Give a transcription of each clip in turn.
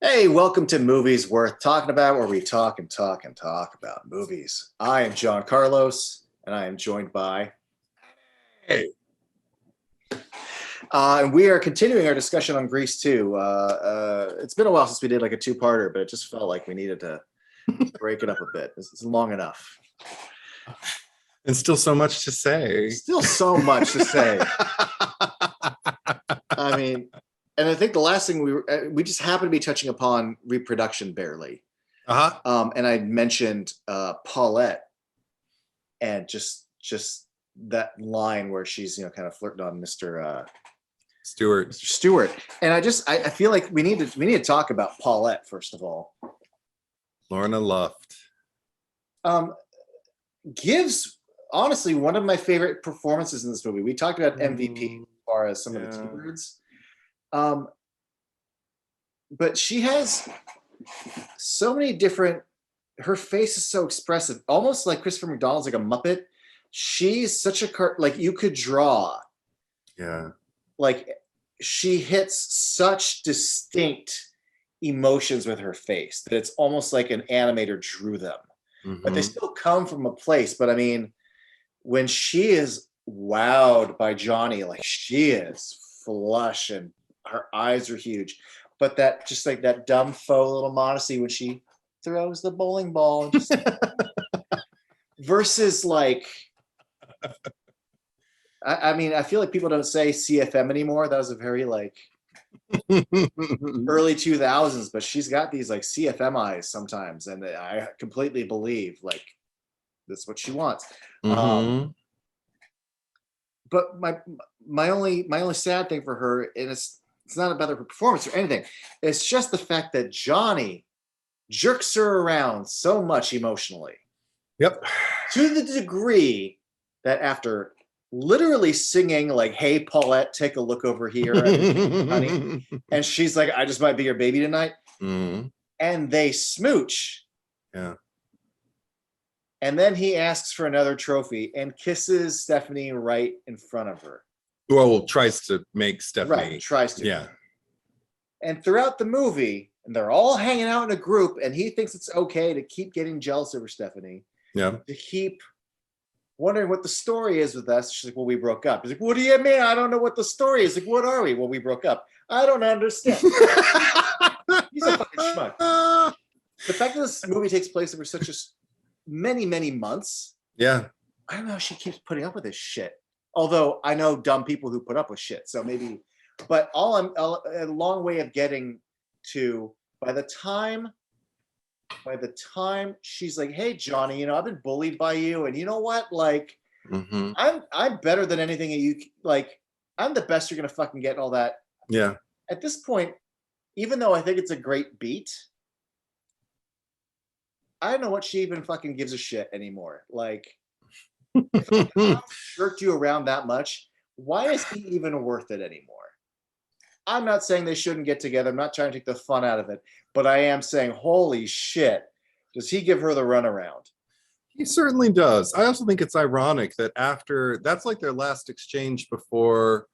Hey, welcome to Movies Worth Talking About, where we talk and talk and talk about movies. I am John Carlos, and I am joined by. Hey, And we are continuing our discussion on Grease 2. It's been a while since we did like a two-parter, but it just felt like we needed to break it up a bit. This is long enough. and still so much to say. Still so much to say. I mean, and I think the last thing we just happened to be touching upon reproduction barely. And I mentioned Paulette and just that line where she's kind of flirting on Mr. Stewart. And I feel like we need to talk about Paulette first of all. Lorna Luft gives honestly one of my favorite performances in this movie. We talked about MVP as far as some of the keywords. But she has so many different. Her face is so expressive, almost like Christopher McDonald's, like a Muppet. She's such a like you could draw. Yeah. Like she hits such distinct emotions with her face that it's almost like an animator drew them. Mm-hmm. But they still come from a place. But I mean, when she is wowed by Johnny, like she is flush and her eyes are huge. But that just like that dumb faux little modesty when she throws the bowling ball and just versus like I mean, I feel like people don't say CFM anymore. That was a very like early 2000s, but she's got these like CFM eyes sometimes, and I completely believe like that's what she wants. Mm-hmm. But my only sad thing for her, and it's not about her performance or anything. It's just the fact that Johnny jerks her around so much emotionally. Yep. To the degree that after literally singing like, "Hey Paulette, take a look over here," honey, and she's like, "I just might be your baby tonight," and they smooch. Yeah. And then he asks for another trophy and kisses Stephanie right in front of her. Well, tries to make Stephanie. Right, tries to. Yeah. And throughout the movie, and they're all hanging out in a group, and he thinks it's okay to keep getting jealous over Stephanie. Yeah. To keep wondering what the story is with us. She's like, "Well, we broke up." He's like, "What do you mean? I don't know what the story is." Like, "What are we?" "Well, we broke up." "I don't understand." He's a fucking schmuck. The fact that this movie takes place over such a many months. Yeah. I don't know how she keeps putting up with this shit. Although I know dumb people who put up with shit. So maybe, but a long way of getting to by the time she's like, "Hey Johnny, I've been bullied by you, and you know what? Like, I'm better than anything that you like. I'm the best you're gonna fucking get." And all that. Yeah. At this point, even though I think it's a great beat, I don't know what she even fucking gives a shit anymore. Like, if I jerked you around that much, why is he even worth it anymore? I'm not saying they shouldn't get together. I'm not trying to take the fun out of it, but I am saying, holy shit, does he give her the runaround? He certainly does. I also think it's ironic that after that's like their last exchange before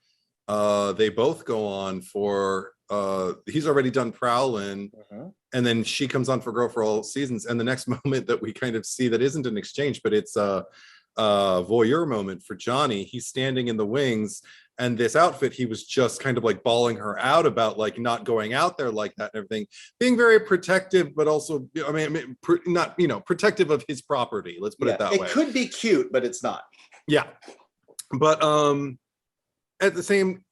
they both go on for he's already done Prowlin, and then she comes on for Girl for All Seasons, and the next moment that we kind of see that isn't an exchange, but it's a voyeur moment for Johnny. He's standing in the wings, and this outfit he was just kind of like bawling her out about, like not going out there like that and everything, being very protective, but also not protective of his property, let's put it that way. It could be cute, but it's not. Yeah, but at the same,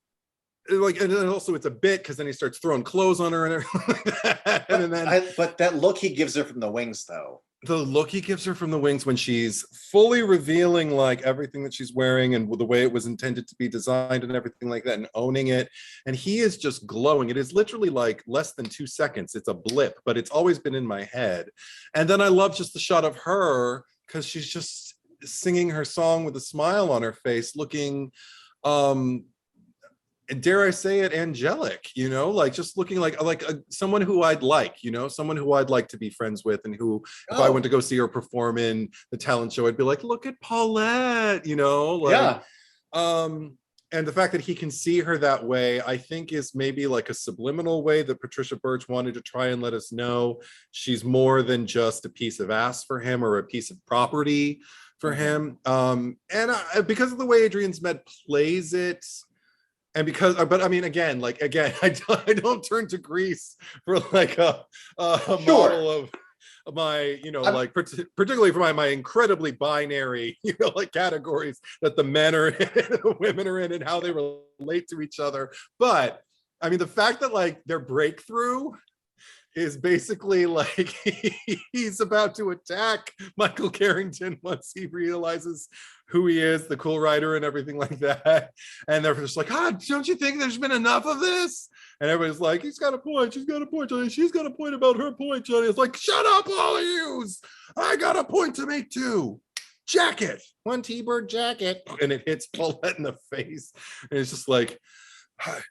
like, and then also it's a bit because then he starts throwing clothes on her and everything like that. And then, but that look he gives her from the wings, though. The look he gives her from the wings when she's fully revealing like everything that she's wearing and the way it was intended to be designed and everything like that, and owning it, and he is just glowing. It is literally like less than 2 seconds. It's a blip, but it's always been in my head. And then I love just the shot of her because she's just singing her song with a smile on her face, looking dare I say it, angelic, like just looking like someone who I'd like, someone who I'd like to be friends with, and who, if I went to go see her perform in the talent show, I'd be like, look at Paulette, like, yeah. And the fact that he can see her that way, I think is maybe like a subliminal way that Patricia Birch wanted to try and let us know she's more than just a piece of ass for him or a piece of property for him. Because of the way Adrian Zmed plays it, and because, but I mean, again, I don't turn to Grease for like a model of my, particularly for my incredibly binary, like categories that the men are in, the women are in, and how they relate to each other. But I mean, the fact that like their breakthrough is basically like he's about to attack Michael Carrington once he realizes who he is, the cool writer and everything like that. And they're just like, don't you think there's been enough of this? And everybody's like, he's got a point, she's got a point, Johnny, she's got a point about her point, Johnny. It's like, shut up, all of yous. I got a point to make too. Jacket, one T-bird jacket. And it hits Paulette in the face. And it's just like, hi.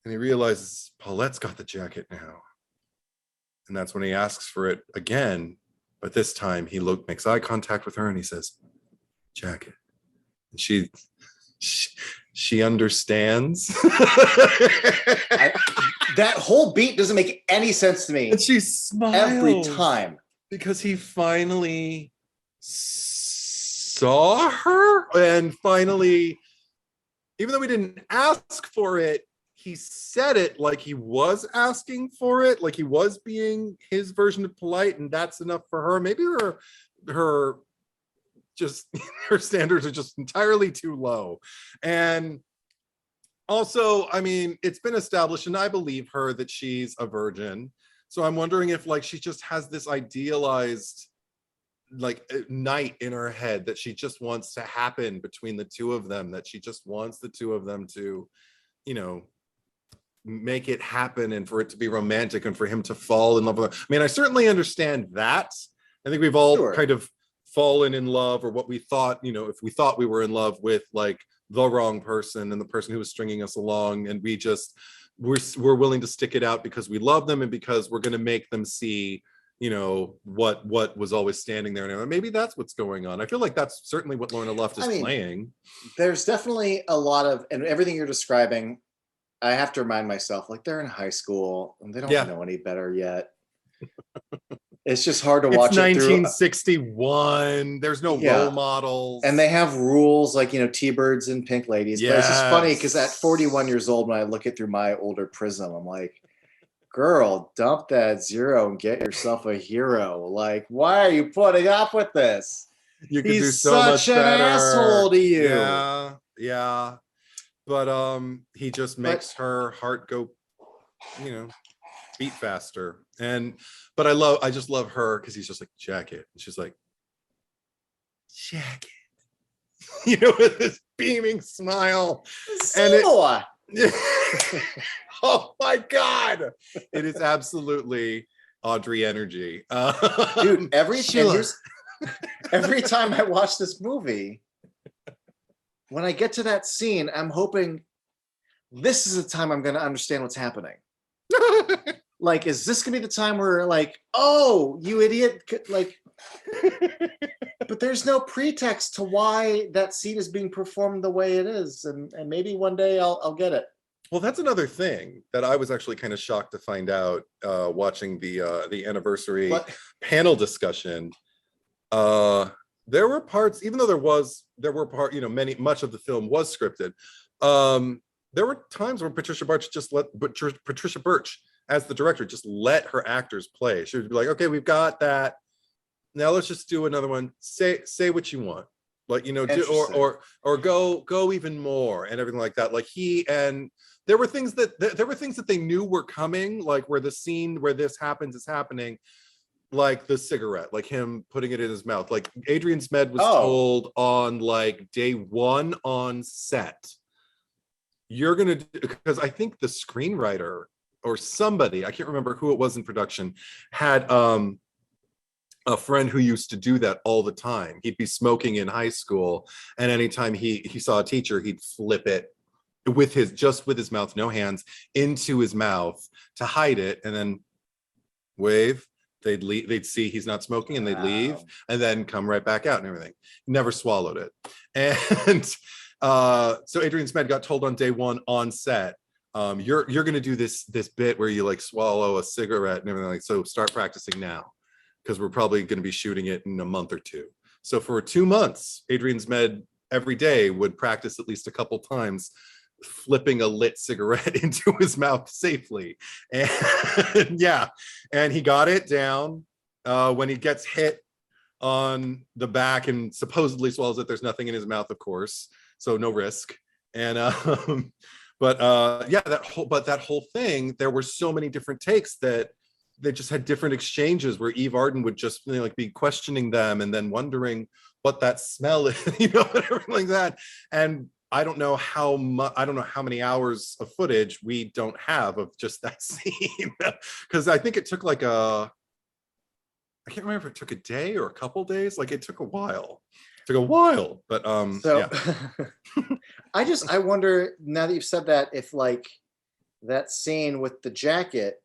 And he realizes Paulette's got the jacket now. And that's when he asks for it again. But this time he makes eye contact with her and he says, jacket. And she understands. That whole beat doesn't make any sense to me. And she smiles every time. Because he finally saw her. And finally, even though he didn't ask for it, he said it like he was asking for it, like he was being his version of polite, and that's enough for her. Maybe her standards are just entirely too low. And also, I mean, it's been established, and I believe her, that she's a virgin. So I'm wondering if like she just has this idealized like night in her head that she just wants to happen between the two of them, that she just wants the two of them to, make it happen and for it to be romantic and for him to fall in love with her. I mean, I certainly understand that. I think we've all kind of fallen in love, or what we thought, if we thought we were in love with like the wrong person and the person who was stringing us along, and we're willing to stick it out because we love them and because we're going to make them see, what was always standing there. And maybe that's what's going on. I feel like that's certainly what Lorna Luft is playing. There's definitely a lot of, and everything you're describing, I have to remind myself, like, they're in high school and they don't know any better yet. It's just hard to watch it through. 1961. There's no role models. And they have rules like, T-birds and pink ladies. Yes. But it's just funny because at 41 years old, when I look it through my older prism, I'm like, girl, dump that zero and get yourself a hero. Like, why are you putting up with this? You can do so much better. He's such an asshole to you. Yeah. But he just makes her heart go, beat faster. But I just love her because he's just like, jacket. And she's like, jacket. With this beaming smile. Seymour. Oh my God. It is absolutely Audrey energy. Dude, every time I watch this movie, when I get to that scene, I'm hoping this is the time I'm going to understand what's happening. Like, is this going to be the time where like, oh, you idiot. Like, but there's no pretext to why that scene is being performed the way it is. And maybe one day I'll get it. Well, that's another thing that I was actually kind of shocked to find out watching the anniversary panel discussion. There were parts, even though much of the film was scripted. There were times when Patricia Birch as the director just let her actors play. She would be like, okay, we've got that. Now let's just do another one. Say what you want. Like, do, or go even more and everything like that. Like there were things that they knew were coming, like where the scene where this happens is happening, like the cigarette, like him putting it in his mouth. Like Adrian Zmed was told on like day one on set, you're gonna do, because I think the screenwriter or somebody, I can't remember who it was in production, had a friend who used to do that all the time. He'd be smoking in high school, and anytime he saw a teacher, he'd flip it with his mouth, no hands, into his mouth to hide it, and then wave. They'd leave, they'd see he's not smoking, and they'd leave, and then come right back out and everything. Never swallowed it. And So Adrian Smed got told on day one on set, you're going to do this bit where you like swallow a cigarette and everything, like, so start practicing now because we're probably going to be shooting it in a month or two. So for 2 months, Adrian Smed every day would practice at least a couple times flipping a lit cigarette into his mouth safely. And yeah, and he got it down. When he gets hit on the back and supposedly swallows it, there's nothing in his mouth, of course, so no risk. And yeah, that whole thing, there were so many different takes that they just had different exchanges where Eve Arden would just, you know, like be questioning them and then wondering what that smell is, you know, and everything like that. And I don't know how many hours of footage we don't have of just that scene, because I think it took like I can't remember if it took a day or a couple days. Like it took a while. But so yeah. I wonder, now that you've said that, if like that scene with the jacket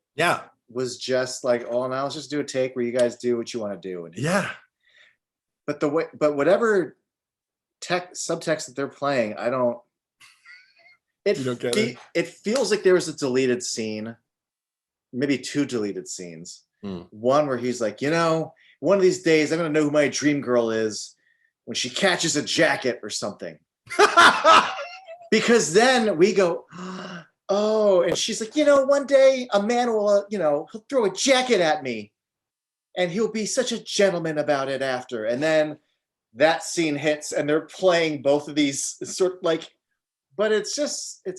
was just like, oh, now let's just do a take where you guys do what you want to do. And yeah. But whatever subtext that they're playing, I don't. You don't get it. It feels like there was a deleted scene, maybe 2 deleted scenes. One where he's like, you know, one of these days I'm gonna know who my dream girl is when she catches a jacket or something. Because then we go, oh, and she's like, you know, one day a man will, you know, he'll throw a jacket at me and he'll be such a gentleman about it after. And then that scene hits and they're playing both of these sort of like, but it's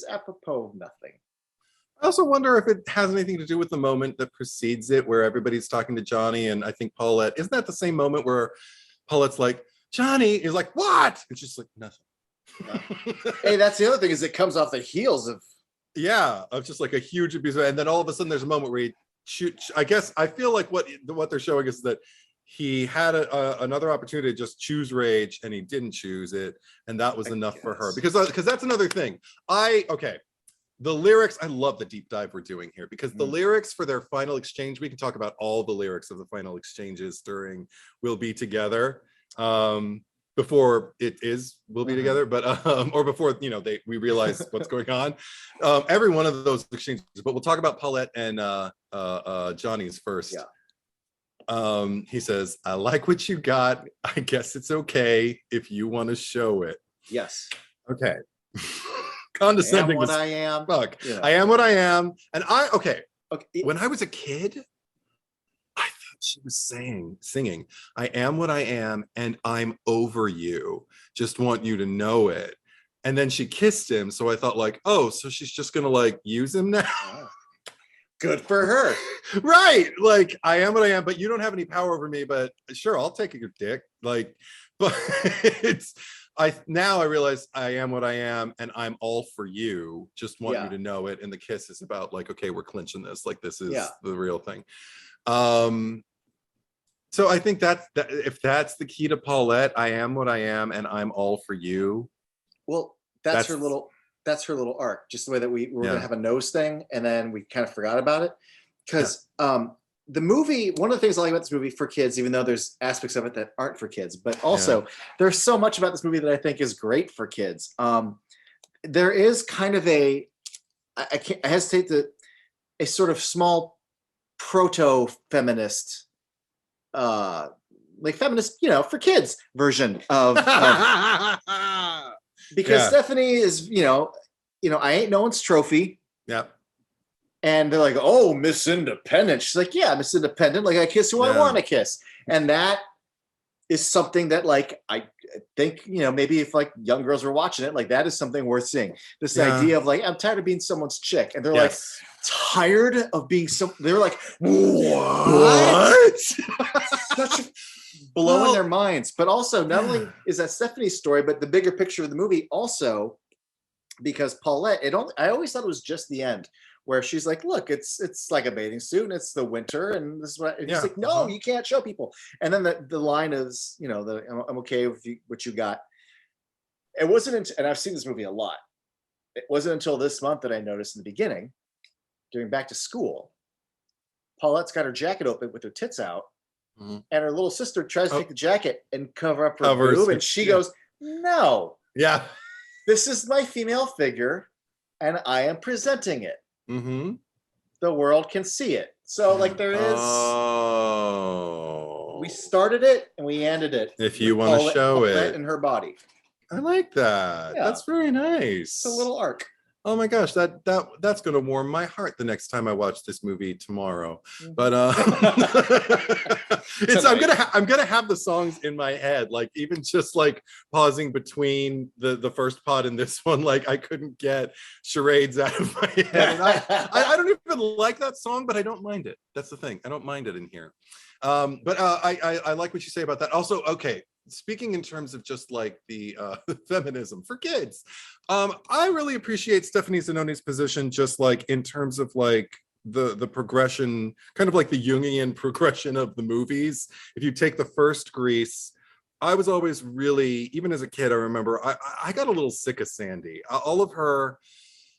apropos of nothing. I also wonder if it has anything to do with the moment that precedes it, where everybody's talking to Johnny, and I think Paulette, isn't that the same moment where Paulette's like, Johnny is like, what? It's just like nothing. Hey, that's the other thing, is it comes off the heels of just like a huge abuse, and then all of a sudden there's a moment where he shoots. I guess I feel like what they're showing us is that he had another opportunity to just choose rage and he didn't choose it, and that was enough for her, because that's another thing. The lyrics, I love the deep dive we're doing here, because the lyrics for their final exchange, we can talk about all the lyrics of the final exchanges during We'll Be Together, before We'll Be Together, but or before, you know, we realize what's going on. Every one of those exchanges, but we'll talk about Paulette and Johnny's first. He says, I like what you got. I guess it's okay if you want to show it. Yes. Okay. Condescending. I am what I am. Fuck. Yeah. I am what I am. And when I was a kid, I thought she was singing, I am what I am and I'm over you. Just want you to know it. And then she kissed him. So I thought like, oh, so she's just going to like use him now. Good for her. Right. Like, I am what I am, but you don't have any power over me, but sure, I'll take your dick. Like, but now I realize I am what I am and I'm all for you. Just want you to know it. And the kiss is about like, okay, we're clinching this. Like, this is the real thing. So I think that if that's the key to Paulette, I am what I am and I'm all for you. Well, that's her little arc, just the way that we were going to have a nose thing and then we kind of forgot about it. Because the movie, one of the things I like about this movie for kids, even though there's aspects of it that aren't for kids, but also there's so much about this movie that I think is great for kids. There is kind of I hesitate a sort of small proto-feminist, like feminist, you know, for kids version of because Stephanie is, you know, I ain't no one's trophy. Yeah. And they're like, oh, Miss Independent. She's like, yeah, Miss Independent. Like, I kiss who I want to kiss. And that is something that, like, I think, you know, maybe if like young girls were watching it, like that is something worth seeing. This idea of like, I'm tired of being someone's chick. And they're like, tired of being they're like, what? Such a blowing their minds. But also, not only is that Stephanie's story, but the bigger picture of the movie also, because Paulette, I always thought it was just the end where she's like, look, it's like a bathing suit and it's the winter and this is what, and he's like, no, you can't show people. And then the line is, you know, I'm okay with what you got. It wasn't, and I've seen this movie a lot. It wasn't until this month that I noticed in the beginning, during back to school, Paulette's got her jacket open with her tits out, and her little sister tries to take the jacket and cover up her boob, and she goes, no. Yeah. this is my female figure, and I am presenting it. Mm-hmm. The world can see it. So like there is. Oh. We started it and we ended it. If you want to show it in her body. I like that. Yeah. That's very nice. It's a little arc. Oh my gosh, that's gonna warm my heart the next time I watch this movie tomorrow. Mm-hmm. But I'm gonna have the songs in my head, like even just like pausing between the first pod and this one, like I couldn't get Charades out of my head. And I don't even like that song, but I don't mind it. That's the thing. I don't mind it in here. But I like what you say about that. Also, okay. Speaking in terms of just like the feminism for kids, I really appreciate Stephanie Zanoni's position, just like in terms of like the progression, kind of like the Jungian progression of the movies. If you take the first Grease, I was always really, even as a kid, I remember I got a little sick of Sandy. All of her,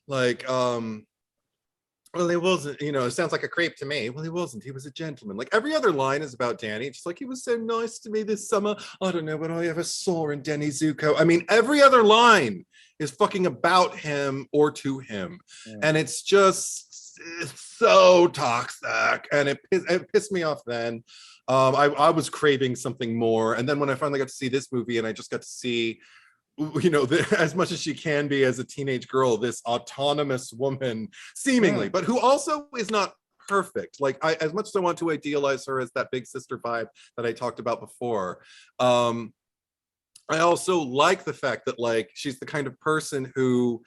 like, well, he wasn't, it sounds like a creep to me. Well, he wasn't. He was a gentleman. Like every other line is about Danny. Just like, he was so nice to me this summer. I don't know what I ever saw in Danny Zuko. I mean, every other line is fucking about him or to him. Yeah. And it's so toxic. And it pissed me off then. I was craving something more. And then when I finally got to see this movie and I just got to see as much as she can be as a teenage girl, this autonomous woman, seemingly, but who also is not perfect. Like as much as I want to idealize her as that big sister vibe that I talked about before, I also like the fact that like she's the kind of person who,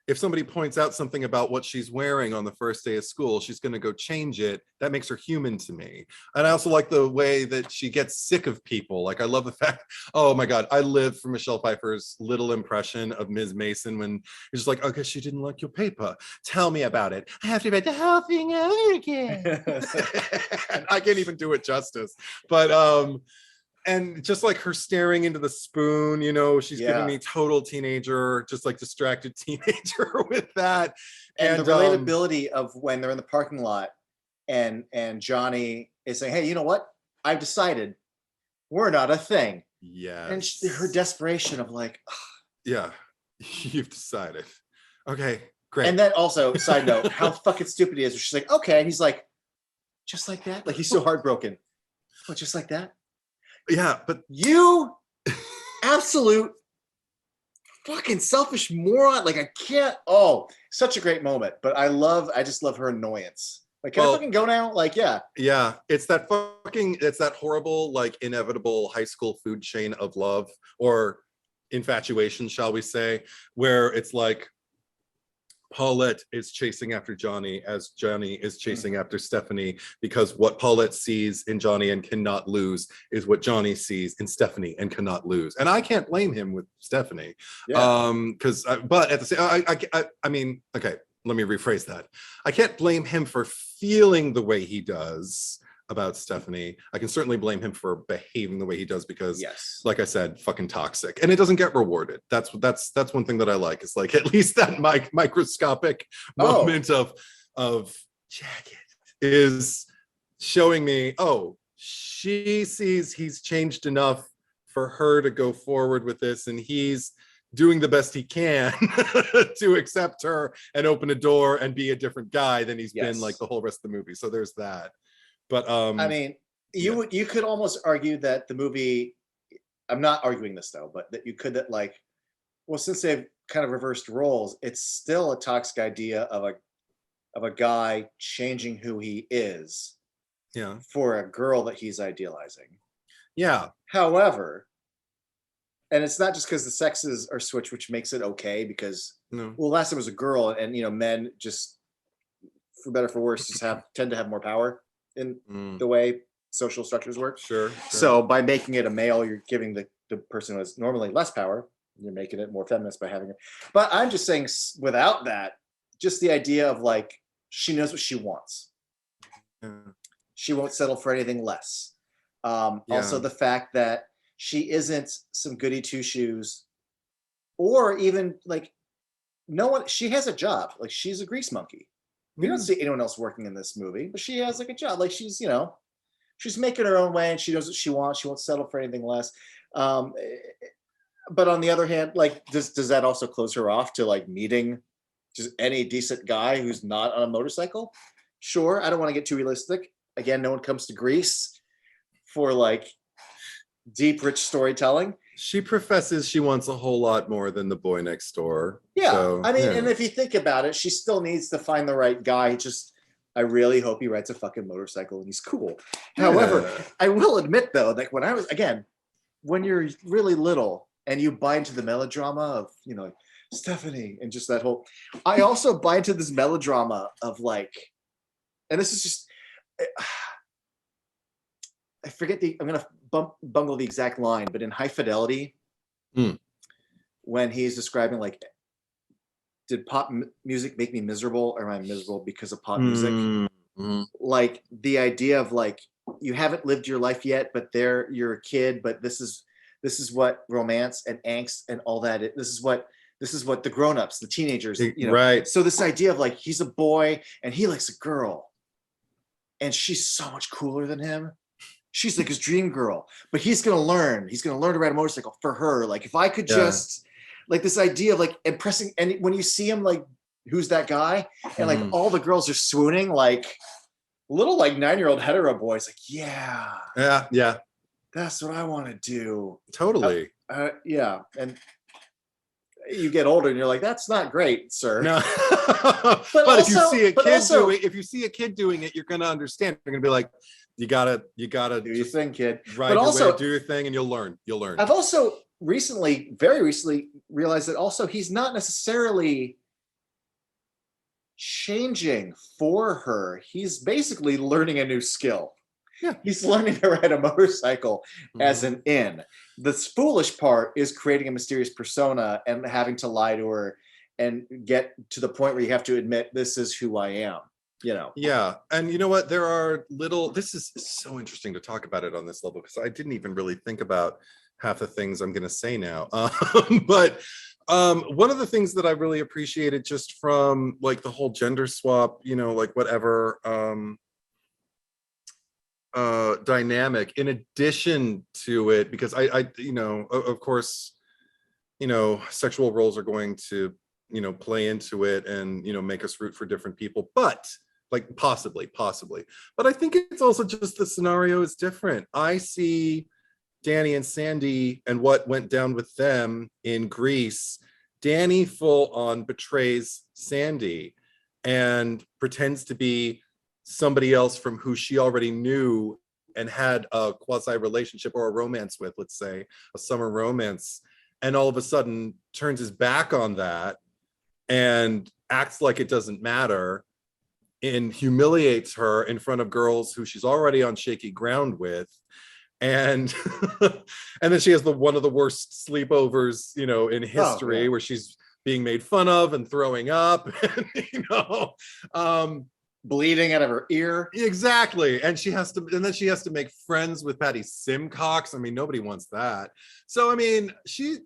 if somebody points out something about what she's wearing on the first day of school, she's going to go change it. That makes her human to me. And I also like the way that she gets sick of people. Like, I love the fact, oh my God, I live for Michelle Pfeiffer's little impression of Ms. Mason when she's like, okay, she didn't like your paper. Tell me about it. I have to read the whole thing over again. I can't even do it justice. But, and just like her staring into the spoon, she's giving me total teenager, just like distracted teenager with that. And the relatability of when they're in the parking lot and Johnny is saying, hey, you know what? I've decided we're not a thing. Yeah. And her desperation of like, yeah, you've decided. Okay, great. And then also, side note, how fucking stupid he is. She's like, okay. And he's like, just like that? Like he's so heartbroken. Oh, just like that? Yeah, but you absolute fucking selfish moron. Like I can't. Oh, such a great moment. But I just love her annoyance. Like, can I fucking go now? Like, yeah. Yeah, it's that horrible, like inevitable high school food chain of love or infatuation, shall we say, where it's like Paulette is chasing after Johnny as Johnny is chasing after Stephanie, because what Paulette sees in Johnny and cannot lose is what Johnny sees in Stephanie and cannot lose. And I can't blame him with Stephanie. Yeah. But at the same, I mean, okay, let me rephrase that. I can't blame him for feeling the way he does about Stephanie. I can certainly blame him for behaving the way he does because, yes, like I said, fucking toxic, and it doesn't get rewarded. That's one thing that I like. Is like at least that microscopic moment of Jacket is showing me, oh, she sees he's changed enough for her to go forward with this, and he's doing the best he can to accept her and open a door and be a different guy than he's been like the whole rest of the movie. So there's that. But I mean, you could almost argue that the movie, I'm not arguing this though, but that you could, that like, well, since they've kind of reversed roles, it's still a toxic idea of a guy changing who he is for a girl that he's idealizing. Yeah. However, and it's not just because the sexes are switched, which makes it okay, because well, last time it was a girl, and men just, for better or for worse, just tend to have more power in the way social structures work. Sure. So by making it a male, you're giving the person who has normally less power, you're making it more feminist by having it. But I'm just saying, without that, just the idea of like, she knows what she wants. She won't settle for anything less. Also the fact that she isn't some goody two shoes, or even like she has a job. Like she's a grease monkey. We don't see anyone else working in this movie, but she has like a job. Like she's, she's making her own way, and she knows what she wants. She won't settle for anything less. But on the other hand, like, does that also close her off to like meeting just any decent guy who's not on a motorcycle? Sure, I don't want to get too realistic. Again, no one comes to Greece for like deep, rich storytelling. She professes she wants a whole lot more than the boy next door. Yeah, so, I mean, yeah. and if you think about it, she still needs to find the right guy. Just, I really hope he rides a fucking motorcycle and he's cool. Yeah. However, I will admit though, that when I was, again, when you're really little and you buy into the melodrama of, you know, Stephanie and just that whole, I also buy into this melodrama of like, and this is just, I forget I'm going to bungle the exact line, but in High Fidelity, when he's describing like, did pop music make me miserable, or am I miserable because of pop music? Like the idea of like, you haven't lived your life yet, but you're a kid, but this is what romance and angst and all that this is what the grown-ups, the teenagers, you know. Right. So this idea of like, he's a boy and he likes a girl and she's so much cooler than him. She's like his dream girl, but he's gonna learn to ride a motorcycle for her. Like, if I could just like this idea of like impressing, and when you see him, like, who's that guy? And like all the girls are swooning, like little like 9-year-old hetero boys, like, yeah, that's what I want to do. Totally. Yeah. And you get older and you're like, that's not great, sir. No. but also, if you see a kid doing it, you're gonna understand. You're gonna be like, you gotta do your thing, kid. Right. But also do your thing and you'll learn. I've also very recently realized that also he's not necessarily changing for her. He's basically learning a new skill. Yeah. He's learning to ride a motorcycle as an in. The foolish part is creating a mysterious persona and having to lie to her and get to the point where you have to admit, this is who I am, you know? Yeah. And you know what? This is so interesting to talk about it on this level, because I didn't even really think about half the things I'm going to say now. But one of the things that I really appreciated just from like the whole gender swap, you know, like whatever dynamic, in addition to it, because I you know, of course, you know, sexual roles are going to, you know, play into it and, you know, make us root for different people, but like possibly, but I think it's also just the scenario is different. I see Danny and Sandy and what went down with them in Greece. Danny full on betrays Sandy and pretends to be somebody else from who she already knew and had a quasi relationship or a romance with, let's say a summer romance, and all of a sudden turns his back on that and acts like it doesn't matter and humiliates her in front of girls who she's already on shaky ground with. And and then she has one of the worst sleepovers, you know, in history, where she's being made fun of and throwing up, and, you know, bleeding out of her ear. Exactly. And then she has to make friends with Patty Simcox. I mean, nobody wants that. So I mean, she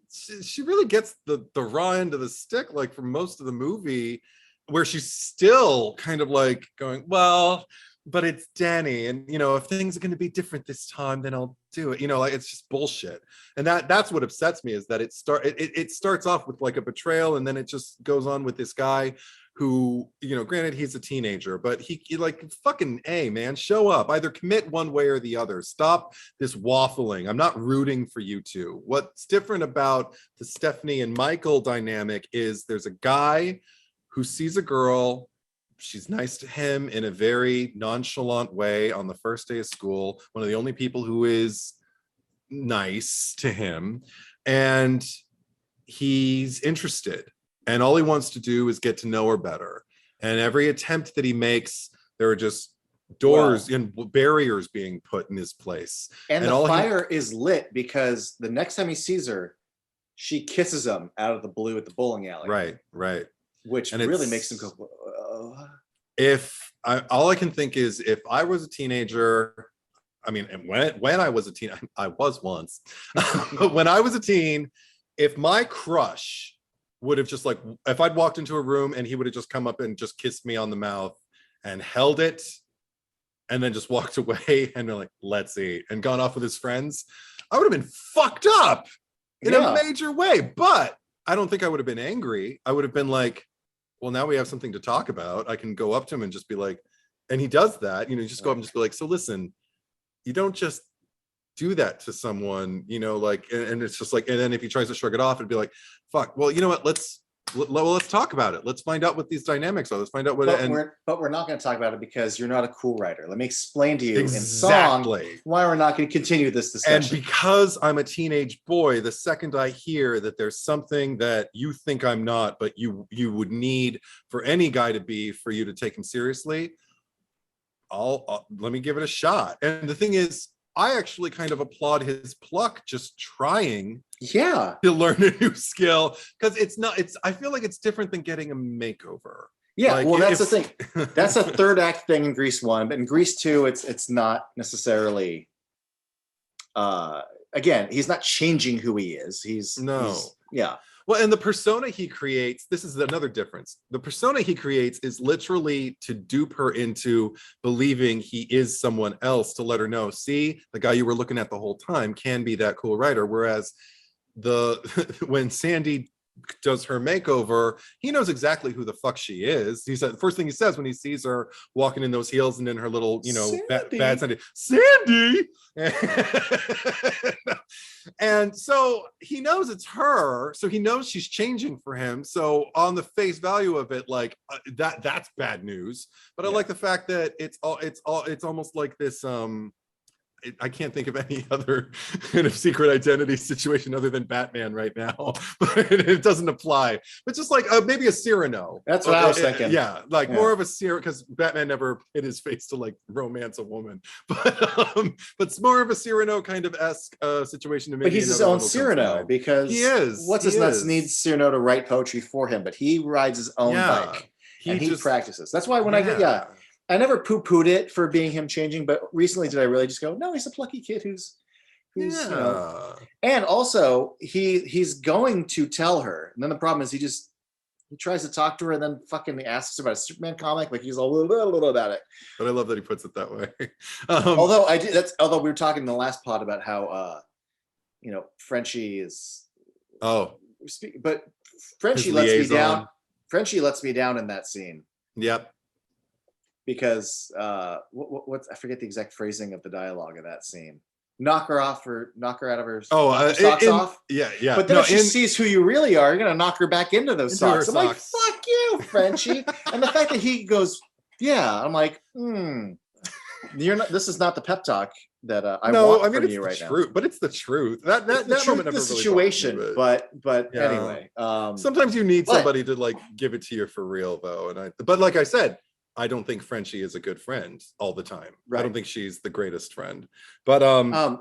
really gets the raw end of the stick, like for most of the movie, where she's still kind of like going, well, but it's Danny, and you know, if things are going to be different this time, then I'll do it. You know, like it's just bullshit. And that's what upsets me, is that it starts off with like a betrayal, and then it just goes on with this guy who, you know, granted he's a teenager, but he like, fucking A, man, show up, either commit one way or the other. Stop this waffling. I'm not rooting for you two. What's different about the Stephanie and Michael dynamic is there's a guy who sees a girl. She's nice to him in a very nonchalant way on the first day of school. One of the only people who is nice to him. And he's interested. And all he wants to do is get to know her better. And every attempt that he makes, there are just doors and barriers being put in his place. And the fire is lit because the next time he sees her, she kisses him out of the blue at the bowling alley. Right. Which really makes him go, all I can think is, if I was a teenager, I mean, when I was a teen, I was once, but when I was a teen, if my crush would have just like, if I'd walked into a room and he would have just come up and just kissed me on the mouth and held it and then just walked away and they're like, let's eat, and gone off with his friends, I would have been fucked up. in a major way. But I don't think I would have been angry. I would have been like, well, now we have something to talk about. I can go up to him and just be like, and he does that, you just go up and just be like, so listen, you don't just do that to someone, like, and it's just like, and then if he tries to shrug it off, it'd be like, fuck, well, you know what, let's talk about it. Let's find out what these dynamics are. Let's find out what. But we're not going to talk about it because you're not a cool writer. Let me explain to you in song why we're not going to continue this discussion. And because I'm a teenage boy, the second I hear that there's something that you think I'm not, but you would need for any guy to be, for you to take him seriously, let me give it a shot. And the thing is, I actually kind of applaud his pluck, just trying to learn a new skill, because I feel like it's different than getting a makeover. Yeah, like, well, that's the thing. That's a third act thing in Grease 1, but in Grease 2, it's not necessarily. Again, he's not changing who he is. Well, and the persona he creates, this is another difference. The persona he creates is literally to dupe her into believing he is someone else, to let her know, see, the guy you were looking at the whole time can be that cool writer. Whereas when Sandy does her makeover, he knows exactly who the fuck she is. He said the first thing he says when he sees her walking in those heels and in her little, bad Sandy. And so he knows it's her. So he knows she's changing for him. So on the face value of it, like that's bad news. But I like the fact that it's almost like this. I can't think of any other kind of secret identity situation other than Batman right now, but it doesn't apply. But just like maybe a Cyrano. That's what I was thinking. More of a Cyrano, because Batman never hit his face to like romance a woman, but it's more of a Cyrano kind of esque situation. To but he's his own Cyrano, because he is. What's his nuts needs Cyrano to write poetry for him, but he rides his own bike and he practices. That's why when I never poo-pooed it for being him changing, but recently did I really just go, no, he's a plucky kid who's and also he's going to tell her. And then the problem is he tries to talk to her and then fucking asks about a Superman comic, like he's all little about it. But I love that he puts it that way. Although we were talking in the last pod about how Frenchie is but Frenchie lets me down. Frenchie lets me down in that scene. Yep. Because what's I forget the exact phrasing of the dialogue of that scene. Knock her off or knock her out of her socks off. Yeah. But then if she sees who you really are, you're gonna knock her back into those socks. I'm like, fuck you, Frenchie. And the fact that he goes, I'm like, you're not. This is not the pep talk that I want from you right now. But it's the truth. That moment never really situation. But anyway, sometimes you need somebody to like give it to you for real, though. But like I said, I don't think Frenchie is a good friend all the time. Right. I don't think she's the greatest friend. But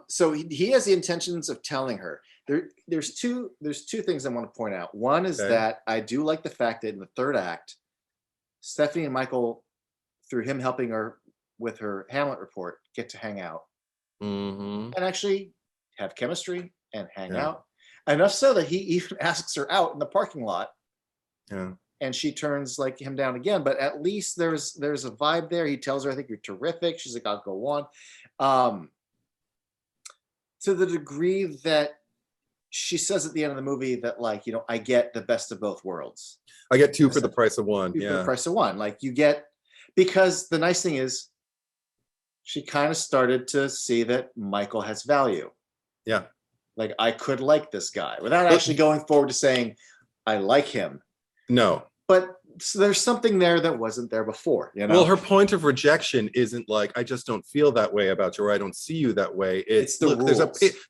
so he has the intentions of telling her. There's two things I want to point out. One is that I do like the fact that in the third act, Stephanie and Michael, through him helping her with her Hamlet report, get to hang out and actually have chemistry and hang out. Enough so that he even asks her out in the parking lot. Yeah. And she turns like him down again, but at least there's a vibe there. He tells her, I think you're terrific. She's like, I'll go on. To the degree that she says at the end of the movie that like, I get the best of both worlds. I get two for the price of one. For the price of one. Like you get, because the nice thing is she kind of started to see that Michael has value. Yeah. Like I could like this guy without actually going forward to saying, I like him. No. But there's something there that wasn't there before, Well, her point of rejection isn't like, I just don't feel that way about you, or I don't see you that way. It's the rules.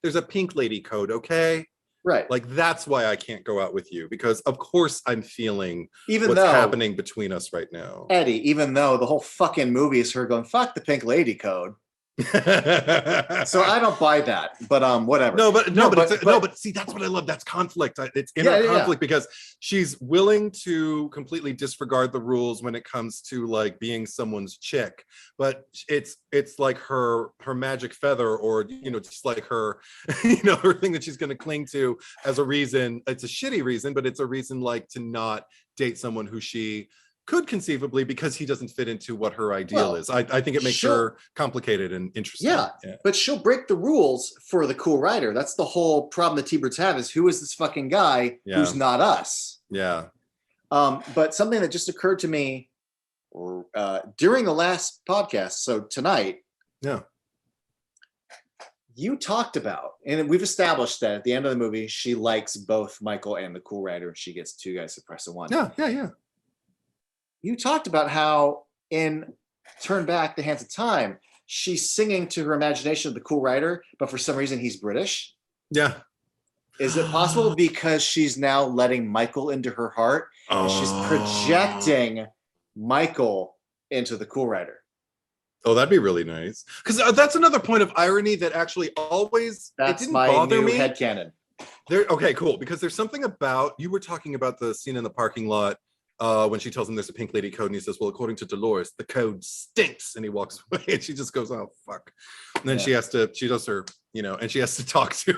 There's a pink lady code, okay? Right. Like that's why I can't go out with you, because of course I'm feeling what's happening between us right now. Eddie, even though the whole fucking movie is her going, fuck the pink lady code. So I don't buy that, but whatever. But see, that's what I love. That's conflict. It's inner conflict because she's willing to completely disregard the rules when it comes to like being someone's chick, but it's like her magic feather, or just like her her thing that she's going to cling to as a reason. It's a shitty reason, but it's a reason like to not date someone who she could conceivably, because he doesn't fit into what her ideal is. I think it makes her complicated and interesting. Yeah, but she'll break the rules for the cool rider. That's the whole problem the T-Birds have, is who is this fucking guy who's not us? Yeah. But something that just occurred to me during the last podcast, so tonight, you talked about, and we've established that at the end of the movie, she likes both Michael and the cool rider. She gets two guys to press a one. Yeah. You talked about how in Turn Back the Hands of Time, she's singing to her imagination of the cool rider, but for some reason he's British. Yeah. Is it possible because she's now letting Michael into her heart and she's projecting Michael into the cool rider? Oh, that'd be really nice. Because that's another point of irony that actually always it didn't bother me. That's my new headcanon. Okay, cool. Because there's something about, you were talking about the scene in the parking lot when she tells him there's a pink lady code, and he says, well, according to Dolores, the code stinks, and he walks away, and she just goes, oh fuck. And then she does her, and she has to talk to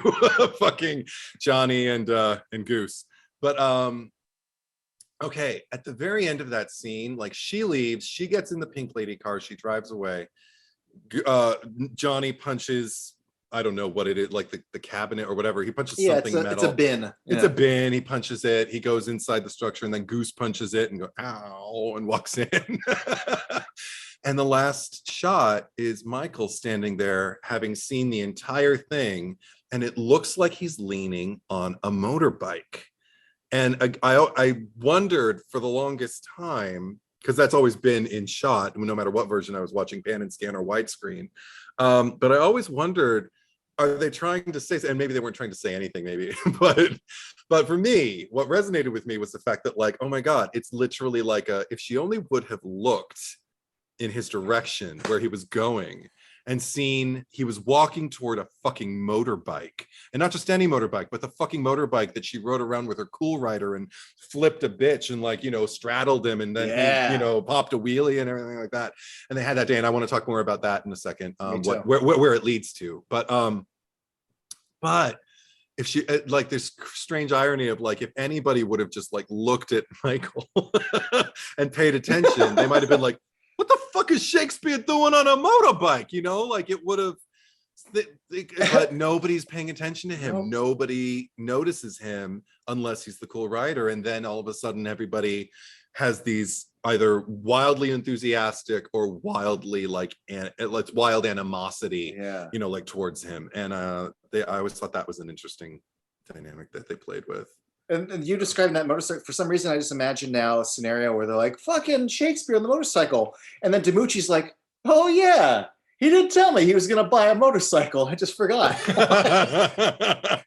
fucking Johnny and Goose. But okay, at the very end of that scene, like, she leaves, she gets in the pink lady car, she drives away. Johnny punches, I don't know what it is, like the cabinet or whatever. He punches something metal. It's a bin. It's a bin. He punches it. He goes inside the structure, and then Goose punches it and goes, ow, and walks in. And the last shot is Michael standing there, having seen the entire thing, and it looks like he's leaning on a motorbike. And I wondered for the longest time, because that's always been in shot, no matter what version I was watching, pan and scan or widescreen. But I always wondered, are they trying to say, and maybe they weren't trying to say anything, maybe, but for me, what resonated with me was the fact that, like, oh my God, it's literally like if she only would have looked in his direction where he was going and seen he was walking toward a fucking motorbike, and not just any motorbike, but the fucking motorbike that she rode around with her cool rider and flipped a bitch and, like, straddled him, and then he, popped a wheelie and everything like that. And they had that day, and I want to talk more about that in a second, where it leads to. But if she, like, this strange irony of, like, if anybody would have just, like, looked at Michael and paid attention, they might have been like, what the fuck is Shakespeare doing on a motorbike? Like, it would have, but nobody's paying attention to him. Nope. Nobody notices him unless he's the cool rider. And then all of a sudden, everybody has these either wildly enthusiastic or wildly, like, wild animosity, like, towards him. And I always thought that was an interesting dynamic that they played with. And you describing that motorcycle, for some reason, I just imagine now a scenario where they're like, fucking Shakespeare on the motorcycle. And then DiMucci's like, oh yeah, he didn't tell me he was going to buy a motorcycle. I just forgot. Because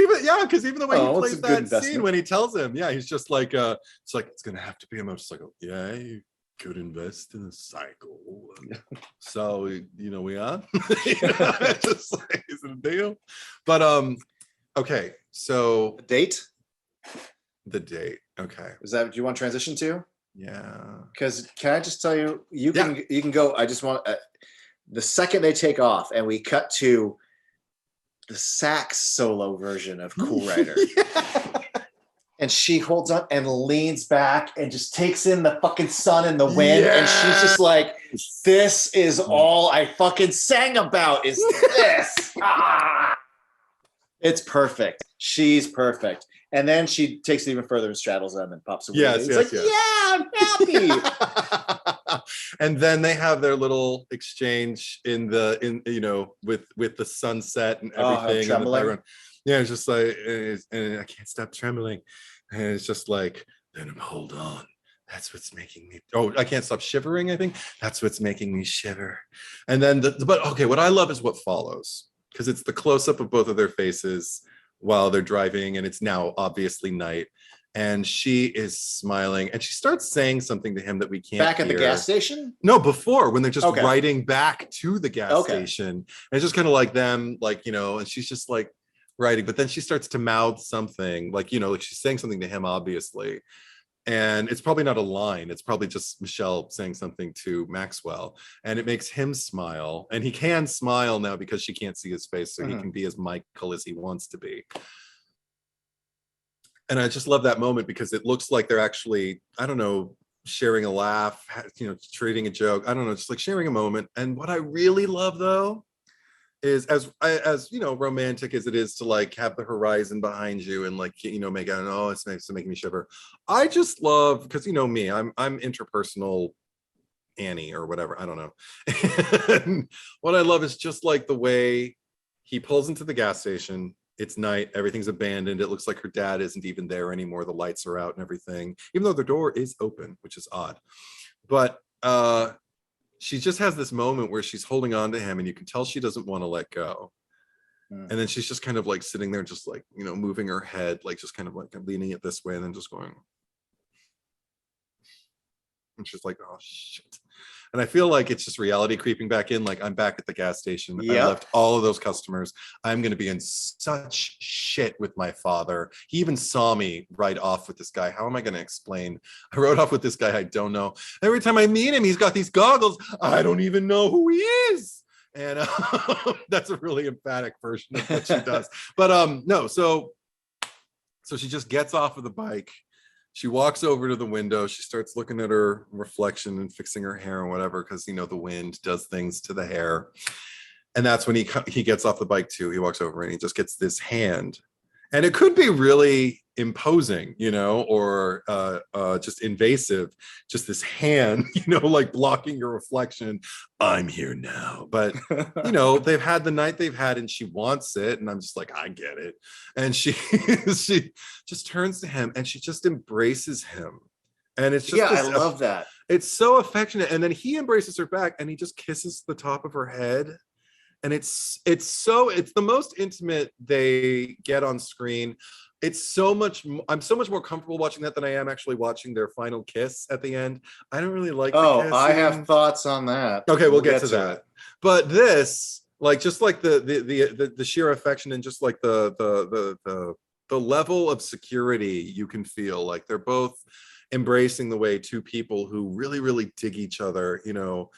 even the way he plays that scene when he tells him, he's just like, it's like, it's going to have to be a motorcycle. Yeah, you could invest in a cycle. So, we are. It's just like, is it a deal? But, okay, so the date. Okay. Is that what you want to transition to? Yeah. Because can I just tell you, you can go. I just want the second they take off and we cut to the sax solo version of Cool Rider. And she holds up and leans back and just takes in the fucking sun and the wind. Yeah. And she's just like, this is all I fucking sang about, is this. It's perfect. She's perfect. And then she takes it even further and straddles them and pops away. I'm happy. And then they have their little exchange with the sunset and everything. And it's just like, and I can't stop trembling. And it's just like, then hold on. That's what's making me, I can't stop shivering, I think. That's what's making me shiver. And then, what I love is what follows. Because it's the close-up of both of their faces while they're driving, and it's now obviously night. And she is smiling, and she starts saying something to him that we can't Back at the gas station? No, before, when they're just riding back to the gas station. And it's just kind of like them, like, and she's just like writing, but then she starts to mouth something, like, like she's saying something to him, obviously. And it's probably not a line. It's probably just Michelle saying something to Maxwell. And it makes him smile. And he can smile now because she can't see his face. So he can be as Michael as he wants to be. And I just love that moment because it looks like they're actually, I don't know, sharing a laugh, trading a joke. I don't know, just like sharing a moment. And what I really love though is as romantic as it is to like have the horizon behind you and like make out, oh, it's making me shiver. I just love, because me, I'm interpersonal Annie or whatever, I don't know. And what I love is just like the way he pulls into the gas station. It's night, everything's abandoned. It looks like her dad isn't even there anymore. The lights are out and everything, even though the door is open, which is odd. But she just has this moment where she's holding on to him and you can tell she doesn't want to let go. And then she's just kind of like sitting there, just like, moving her head, like just kind of like leaning it this way and then just going. And she's like, oh shit. And I feel like it's just reality creeping back in. Like, I'm back at the gas station. Yep. I left all of those customers. I'm going to be in such shit with my father. He even saw me ride off with this guy. How am I going to explain? I rode off with this guy I don't know. Every time I meet him, he's got these goggles. I don't even know who he is. And that's a really emphatic version of what she does. But no, so she just gets off of the bike. She walks over to the window. She starts looking at her reflection and fixing her hair and whatever, because, the wind does things to the hair. And that's when he gets off the bike too. He walks over and he just gets this hand. And it could be really imposing, or just invasive, just this hand, like blocking your reflection. I'm here now. But, they've had the night they've had and she wants it. And I'm just like, I get it. And she just turns to him and she just embraces him. And it's just, I love that. It's so affectionate. And then he embraces her back and he just kisses the top of her head. And it's the most intimate they get on screen. I'm so much more comfortable watching that than I am actually watching their final kiss at the end. I don't really like the kissing. I have thoughts on that. Okay, we'll get to that. But this, like, just like the sheer affection and just like the level of security you can feel, like they're both embracing the way two people who really, really dig each other, in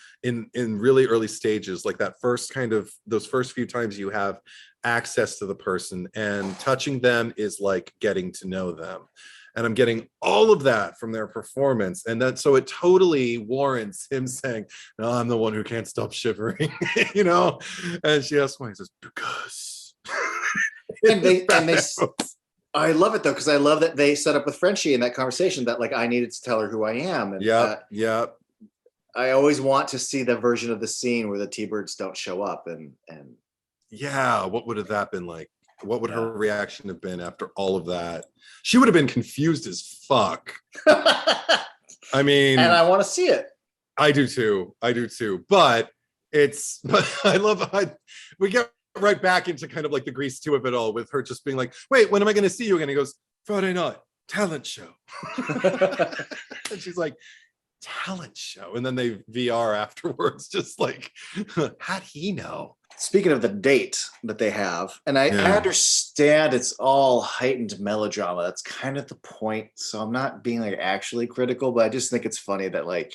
really early stages, like that first kind of, those first few times you have access to the person, and touching them is like getting to know them. And I'm getting all of that from their performance. And that, so it totally warrants him saying, no, I'm the one who can't stop shivering, And she asks why. He says, because. I love it though, because I love that they set up with Frenchie in that conversation that like I needed to tell her who I am. And I always want to see the version of the scene where the T-Birds don't show up and what would have that been like? What would her reaction have been after all of that? She would have been confused as fuck. I mean, and I want to see it. I do too. But we get right back into kind of like the Grease 2 of it all, with her just being like, wait, when am I going to see you again? He goes, Friday night, talent show. And she's like, talent show. And then they VR afterwards, just like, how'd he know? Speaking of the date that they have, and I understand it's all heightened melodrama. That's kind of the point. So I'm not being like actually critical, but I just think it's funny that like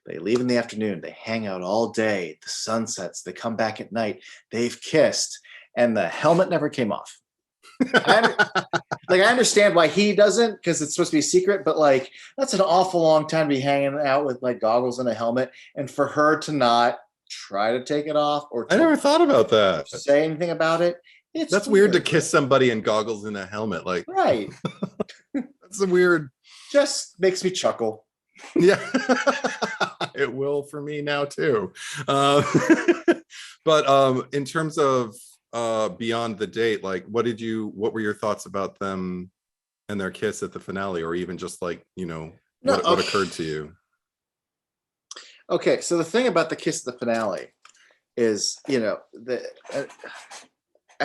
they leave in the afternoon, they hang out all day, the sun sets, they come back at night, they've kissed, and the helmet never came off. I understand why he doesn't, because it's supposed to be secret, but like that's an awful long time to be hanging out with like goggles and a helmet, and for her to not try to take it off or I never thought about that. Say anything about it. That's weird to kiss somebody in goggles and a helmet, like right. That's a weird. Just makes me chuckle. Yeah, it will for me now too. But in terms of beyond the date, like what were your thoughts about them and their kiss at the finale, or even just like what occurred to you? Okay, so the thing about the kiss at the finale is, I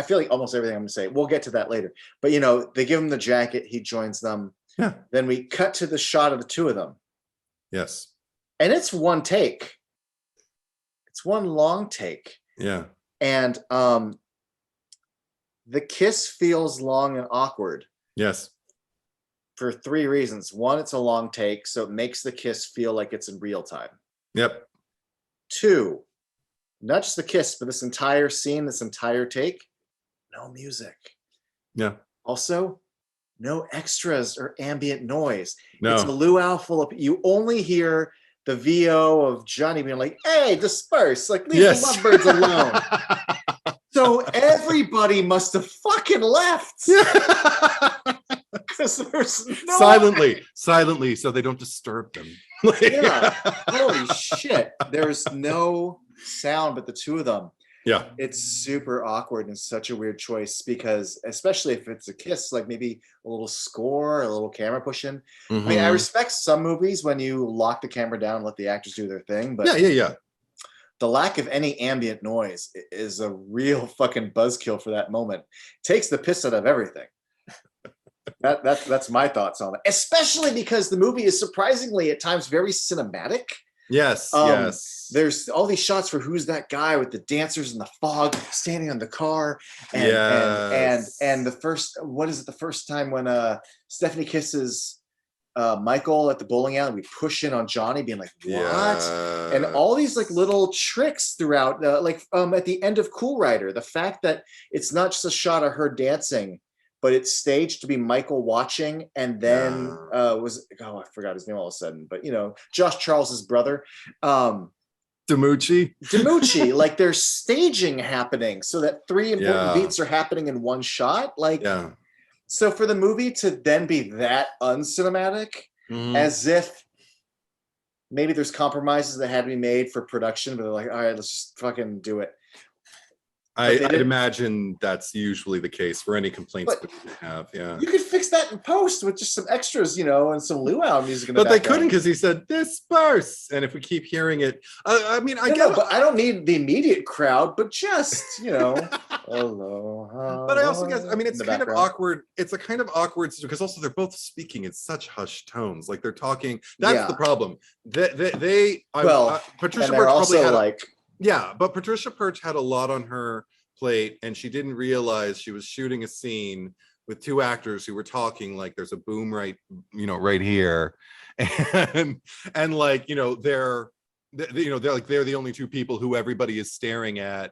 feel like almost everything I'm going to say, we'll get to that later. But, they give him the jacket, he joins them. Yeah. Then we cut to the shot of the two of them. Yes. And it's one take. It's one long take. Yeah. And the kiss feels long and awkward. Yes. For three reasons. One, it's a long take, so it makes the kiss feel like it's in real time. Yep. Two, not just the kiss, but this entire scene, this entire take, no music. Yeah. Also, no extras or ambient noise. No. It's a luau full of, you only hear the VO of Johnny being like, hey, disperse, like leave the lovebirds alone. So everybody must have fucking left. Because there's silently, so they don't disturb them. Yeah. Holy shit. There's no sound but the two of them. Yeah. It's super awkward and such a weird choice because, especially if it's a kiss, like maybe a little score, a little camera pushing. Mm-hmm. I mean, I respect some movies when you lock the camera down and let the actors do their thing, but yeah. The lack of any ambient noise is a real fucking buzzkill for that moment. It takes the piss out of everything. That's my thoughts on it, especially because the movie is surprisingly at times very cinematic. Yes. There's all these shots for who's that guy with the dancers in the fog standing on the car, and the first time when Stephanie kisses Michael at the bowling alley, we push in on Johnny being like, what? Yeah. And all these like little tricks throughout, at the end of Cool Rider, the fact that it's not just a shot of her dancing, but it's staged to be Michael watching, and then I forgot his name all of a sudden, but Josh Charles's brother, Demucci, like there's staging happening so that three important beats are happening in one shot. So for the movie to then be that uncinematic, as if maybe there's compromises that had to be made for production, but they're like, all right, let's just fucking do it. I'd imagine that's usually the case for any complaints that we have. Yeah, you could fix that in post with just some extras, and some luau music in the background. But they couldn't because he said disperse, and if we keep hearing it, I get it. But I don't need the immediate crowd, but just hello. But I also guess it's kind of awkward. It's a kind of awkward because also they're both speaking in such hushed tones, like they're talking. That's the problem. Patricia Birch probably had but Patricia Birch had a lot on her plate, and she didn't realize she was shooting a scene with two actors who were talking like there's a boom right here, and they're the only two people who everybody is staring at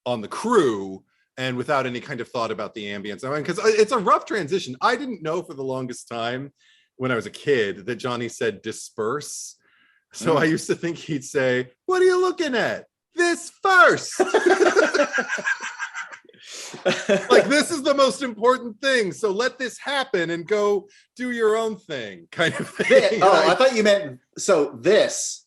on the crew, and without any kind of thought about the ambience. Because it's a rough transition. I didn't know for the longest time when I was a kid that Johnny said disperse. So I used to think he'd say, "What are you looking at? This first." Like, this is the most important thing, so let this happen and go do your own thing, kind of thing. I thought you meant this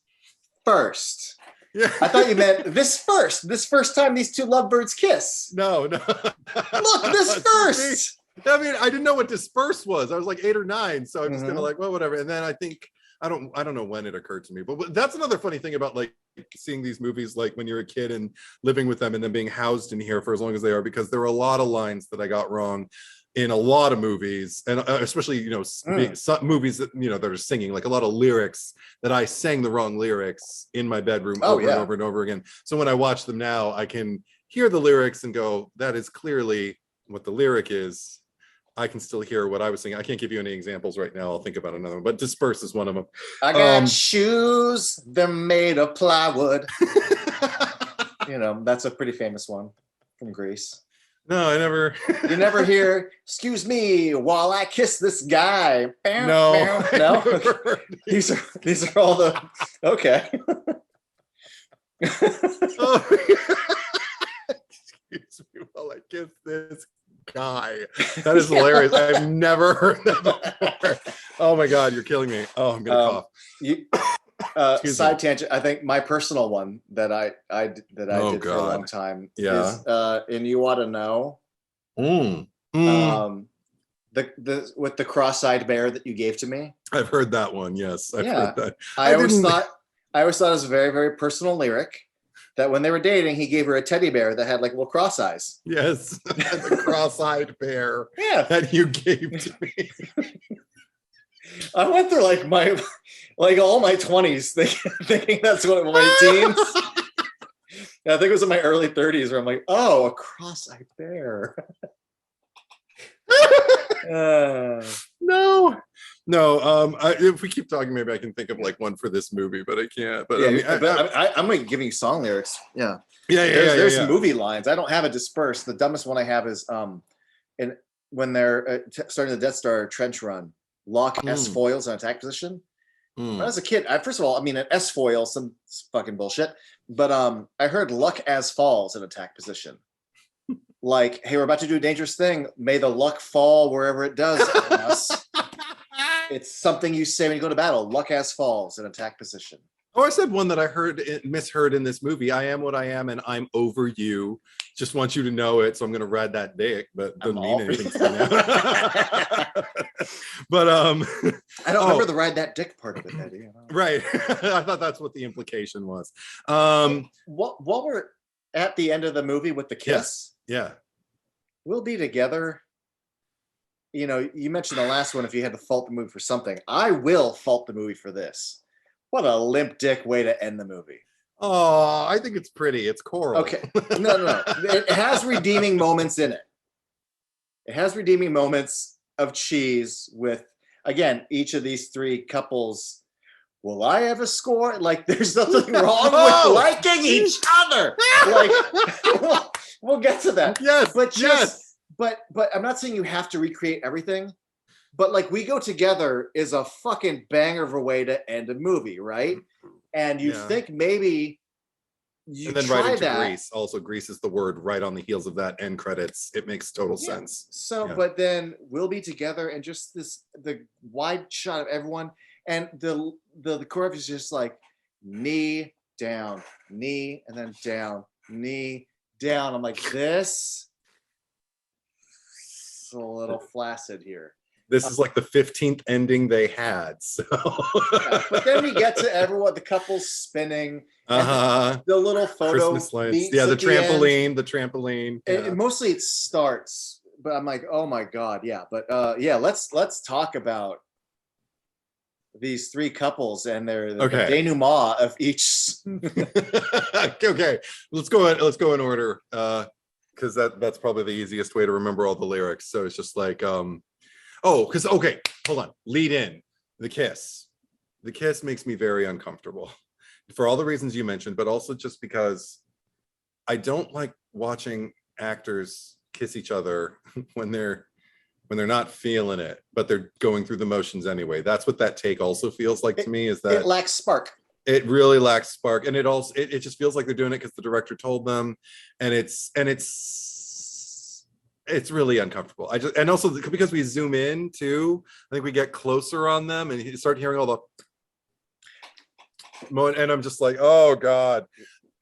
first. Yeah. I thought you meant this first time these two lovebirds kiss. No. Look, this first. I mean, I didn't know what disperse was. I was like 8 or 9, so I'm just kind of like, well, whatever. And then I think I don't know when it occurred to me, but that's another funny thing about like seeing these movies, like when you're a kid and living with them and then being housed in here for as long as they are, because there are a lot of lines that I got wrong in a lot of movies, and especially some movies that that are singing, like a lot of lyrics that I sang the wrong lyrics in my bedroom over and over again. So when I watch them now, I can hear the lyrics and go, that is clearly what the lyric is. I can still hear what I was singing. I can't give you any examples right now. I'll think about another one, but disperse is one of them. I got shoes, they're made of plywood. That's a pretty famous one from Greece. No, I never. You never hear, excuse me while I kiss this guy. No. These are all the, okay. Excuse me while I kiss this guy. That is hilarious. I've never heard that before. Oh my God, you're killing me. Oh, I'm gonna cough. Side tangent. I think my personal one that I did for a long time is and You Ought to Know. The with the cross-eyed bear that you gave to me. I've heard that one. Yes, I've heard that. I always thought it was a very, very personal lyric. That when they were dating, he gave her a teddy bear that had like little cross eyes. Yes, the cross-eyed bear that you gave to me. I went through all my 20s thinking that's what my teens. I think it was in my early 30s where I'm like, oh, a cross-eyed bear. No. If we keep talking, maybe I can think of like one for this movie, but I can't. But I'm like giving you song lyrics. Yeah. There's movie lines. I don't have a disperse. The dumbest one I have is when they're starting the Death Star trench run, lock S foils in attack position. When I was a kid, first of all, I mean, an S foil, some fucking bullshit. But I heard luck as falls in attack position. Like, hey, we're about to do a dangerous thing. May the luck fall wherever it does on us. It's something you say when you go to battle. Luck as falls in attack position. Oh, I said one that I misheard in this movie. I am what I am, and I'm over you. Just want you to know it, so I'm going to ride that dick, but doesn't mean anything to me now. But I don't remember the ride that dick part of it, Eddie. Right. I thought that's what the implication was. While we're at the end of the movie with the kiss, yeah, we'll be together. You know, you mentioned the last one. If you had to fault the movie for something, I will fault the movie for this. What a limp dick way to end the movie. Oh, I think it's pretty. It's choral. Okay. No. It has redeeming moments in it. It has redeeming moments of cheese with, again, each of these three couples. Will I have a score? Like, there's nothing wrong with liking each other. Like, we'll get to that. Yes. But I'm not saying you have to recreate everything. But like, We Go Together is a fucking banger of a way to end a movie, right? And you think maybe you and then try right into that. Grease. Also, Grease is the word right on the heels of that end credits. It makes total sense. So, but then We'll Be Together, and just the wide shot of everyone, and the choreography is just like knee down, knee, and then down, knee down. I'm like, this is a little flaccid here. This is like the 15th ending they had. So, but then we get to everyone, the couples spinning, the little photo, Christmas lights, the trampoline. And mostly it starts, but I'm like, oh my god, yeah. But let's talk about these three couples and their the denouement of each. Okay, let's go in order, because that's probably the easiest way to remember all the lyrics. So it's just like hold on. Lead in. The kiss. The kiss makes me very uncomfortable for all the reasons you mentioned, but also just because I don't like watching actors kiss each other when they're not feeling it, but they're going through the motions anyway. That's what that take also feels like to me, is that it lacks spark. It really lacks spark, and it just feels like they're doing it because the director told them, and it's really uncomfortable. And also because we zoom in too, I think we get closer on them and you start hearing all the, and I'm just like, oh god.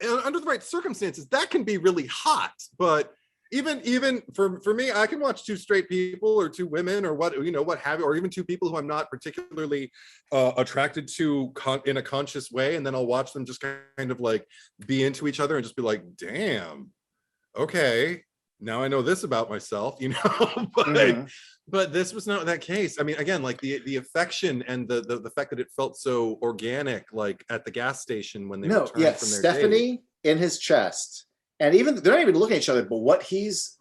And under the right circumstances, that can be really hot. But even for me, I can watch two straight people or two women or what have you, or even two people who I'm not particularly attracted to in a conscious way, and then I'll watch them just kind of like be into each other and just be like, damn, okay, now I know this about myself, but this was not that case. I mean, again, like the affection and the fact that it felt so organic, like at the gas station when they returned from their Stephanie date. In his chest, and even they're not even looking at each other, but what he's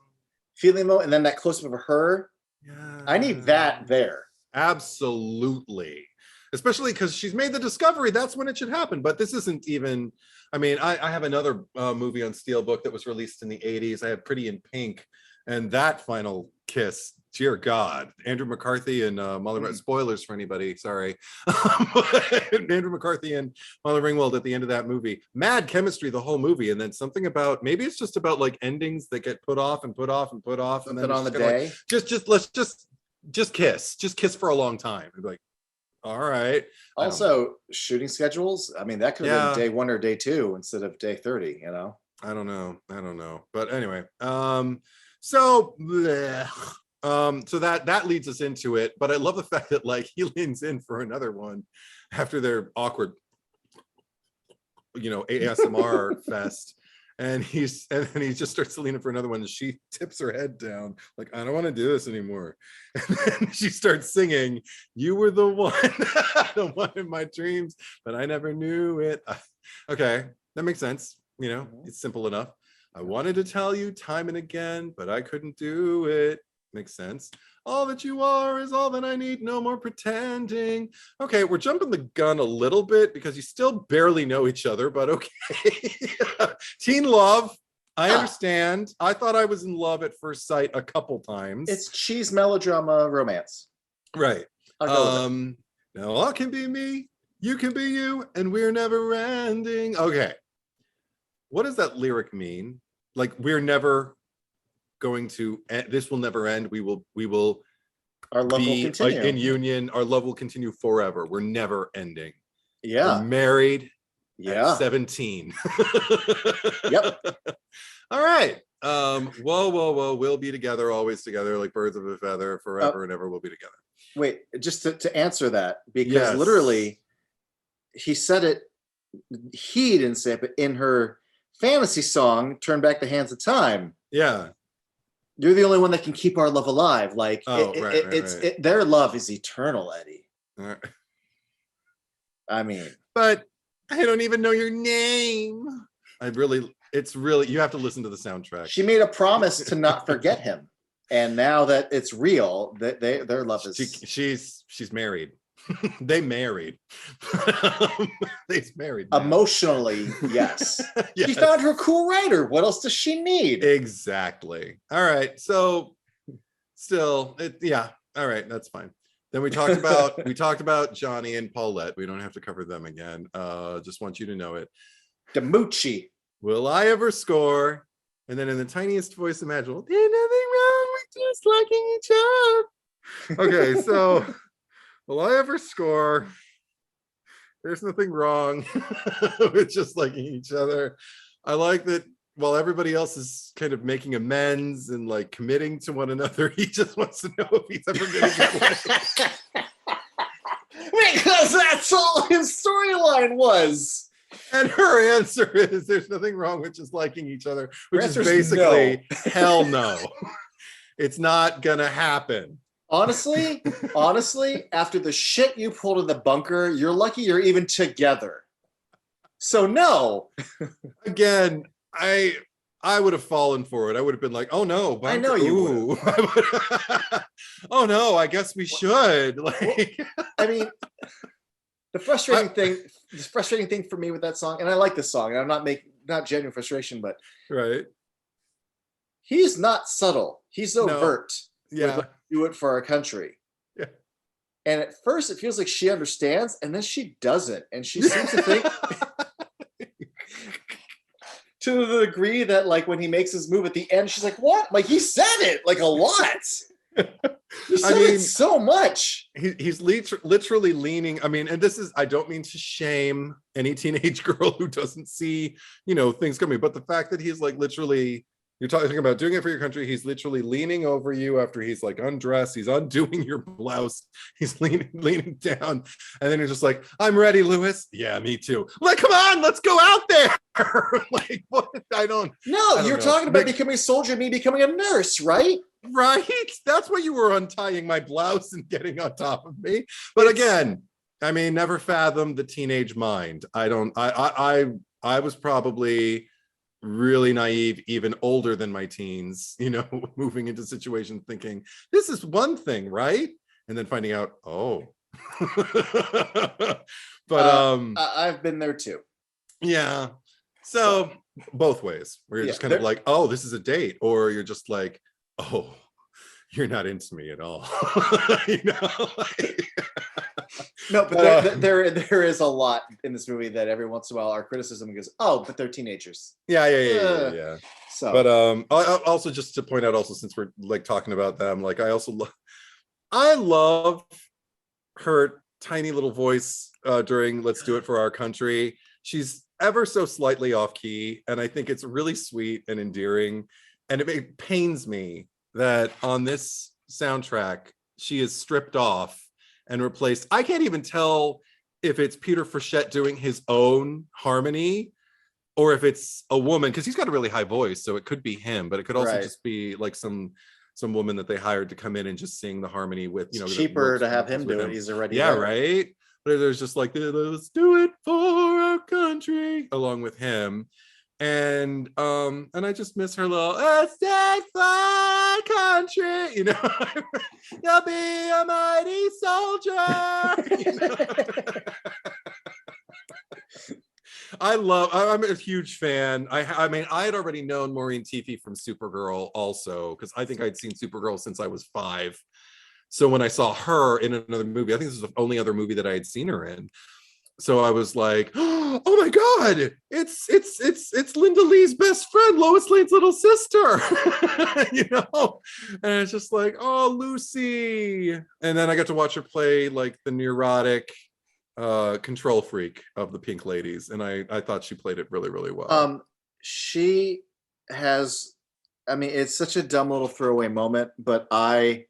feeling, and then that close up of her. Yeah, I need that there. Absolutely. Especially because she's made the discovery, that's when it should happen. But this isn't even, I mean, I have another movie on Steelbook that was released in the 80s. I have Pretty in Pink, and that final kiss, dear God, Andrew McCarthy and Molly, spoilers for anybody, sorry. Andrew McCarthy and Molly Ringwald at the end of that movie. Mad chemistry the whole movie, and then something about, maybe it's just about like endings that get put off and put off and put off. Something and then on the day. Like, let's just kiss for a long time. I'd be like, all right. Also, shooting schedules. I mean, that could have been day 1 or day 2 instead of day 30. I don't know. But anyway, so that leads us into it. But I love the fact that like he leans in for another one after their awkward, ASMR fest. And he just starts leaning for another one, and she tips her head down, like, I don't want to do this anymore. And then she starts singing, "You were the one, the one in my dreams, but I never knew it." Okay, that makes sense. It's simple enough. I wanted to tell you time and again, but I couldn't do it. Makes sense. All that you are is all that I need. No more pretending. Okay, we're jumping the gun a little bit because you still barely know each other, but okay. Teen love. I understand. I thought I was in love at first sight a couple times. It's cheese melodrama romance. Right. I'll go with it. Now I can be me, you can be you, and we're never ending. Okay. What does that lyric mean? Like, we're never going to end, this will never end. We will our love will continue in union. Our love will continue forever. We're never ending. Yeah. We're married. Yeah. At 17. Yep. All right. Whoa. We'll be together, always together, like birds of a feather, forever and ever we'll be together. Wait, just to answer that, because literally he said it, he didn't say it, but in her fantasy song, Turn Back the Hands of Time. Yeah. You're the only one that can keep our love alive. Like, right. Their love is eternal, Eddie. Right. I mean. But I don't even know your name. It's really, you have to listen to the soundtrack. She made a promise to not forget him. And now that it's real, that their love is. She's married. They married. They're married now. Emotionally, yes. Yes. She found her cool writer. What else does she need? Exactly. All right. So still, all right, that's fine. Then we talked about Johnny and Paulette. We don't have to cover them again. Just want you to know it. Demucci. Will I ever score? And then in the tiniest voice imaginable, there's nothing wrong with just liking each other. Okay, so will I ever score? There's nothing wrong with just liking each other. I like that while everybody else is kind of making amends and like committing to one another, he just wants to know if he's ever going to get laid. Because that's all his storyline was. And her answer is there's nothing wrong with just liking each other, which is basically no. Hell no. It's not going to happen. Honestly, after the shit you pulled in the bunker, you're lucky you're even together. So no. Again, I would have fallen for it. I would have been like, oh no, bunker. I know you would. Oh no, I guess we should. Like, I mean, the frustrating thing for me with that song, and I like this song, and I'm not genuine frustration, but right. He's not subtle. He's overt. Yeah. Do it for our country. Yeah. And at first it feels like she understands, and then she doesn't. And she seems to think to the degree that like when he makes his move at the end, she's like, what? Like he said it like a lot. I mean, so much. He's literally leaning. I mean, and this is, I don't mean to shame any teenage girl who doesn't see, things coming, but the fact that he's like literally, you're talking about doing it for your country. He's literally leaning over you after he's like undressed. He's undoing your blouse. He's leaning down. And then you're just like, I'm ready, Lewis. Yeah, me too. Like, come on, let's go out there. Like, what? You're talking about becoming a soldier, me becoming a nurse, right? Right. That's why you were untying my blouse and getting on top of me. But again, I mean, never fathom the teenage mind. I was probably really naive, even older than my teens, moving into situations thinking this is one thing, right? And then finding out, oh. But I've been there too. Yeah. So both ways, where you're just kind of like, oh, this is a date, or you're just like, oh, you're not into me at all. No, but there is a lot in this movie that every once in a while our criticism goes, oh, but they're teenagers. Yeah. So, but also just to point out, also since we're like talking about them, like I love her tiny little voice during "Let's Do It for Our Country." She's ever so slightly off key, and I think it's really sweet and endearing. And it pains me that on this soundtrack she is stripped off and replaced. I can't even tell if it's Peter Frechette doing his own harmony or if it's a woman, because he's got a really high voice, so it could be him, but it could also just be like some woman that they hired to come in and just sing the harmony with, it's cheaper to have him do it. He's already there. Right. But there's just like, let's do it for our country along with him. And I just miss her little stay fly country, you'll be a mighty soldier. I'm a huge fan. I mean, I had already known Maureen Teefy from Supergirl also, because I think I'd seen Supergirl since I was 5. So when I saw her in another movie, I think this was the only other movie that I had seen her in. So I was like, oh my God, it's Linda Lee's best friend, Lois Lane's little sister. And it's just like, oh, Lucy. And then I got to watch her play like the neurotic control freak of the Pink Ladies. And I thought she played it really, really well. She has, I mean, it's such a dumb little throwaway moment, but I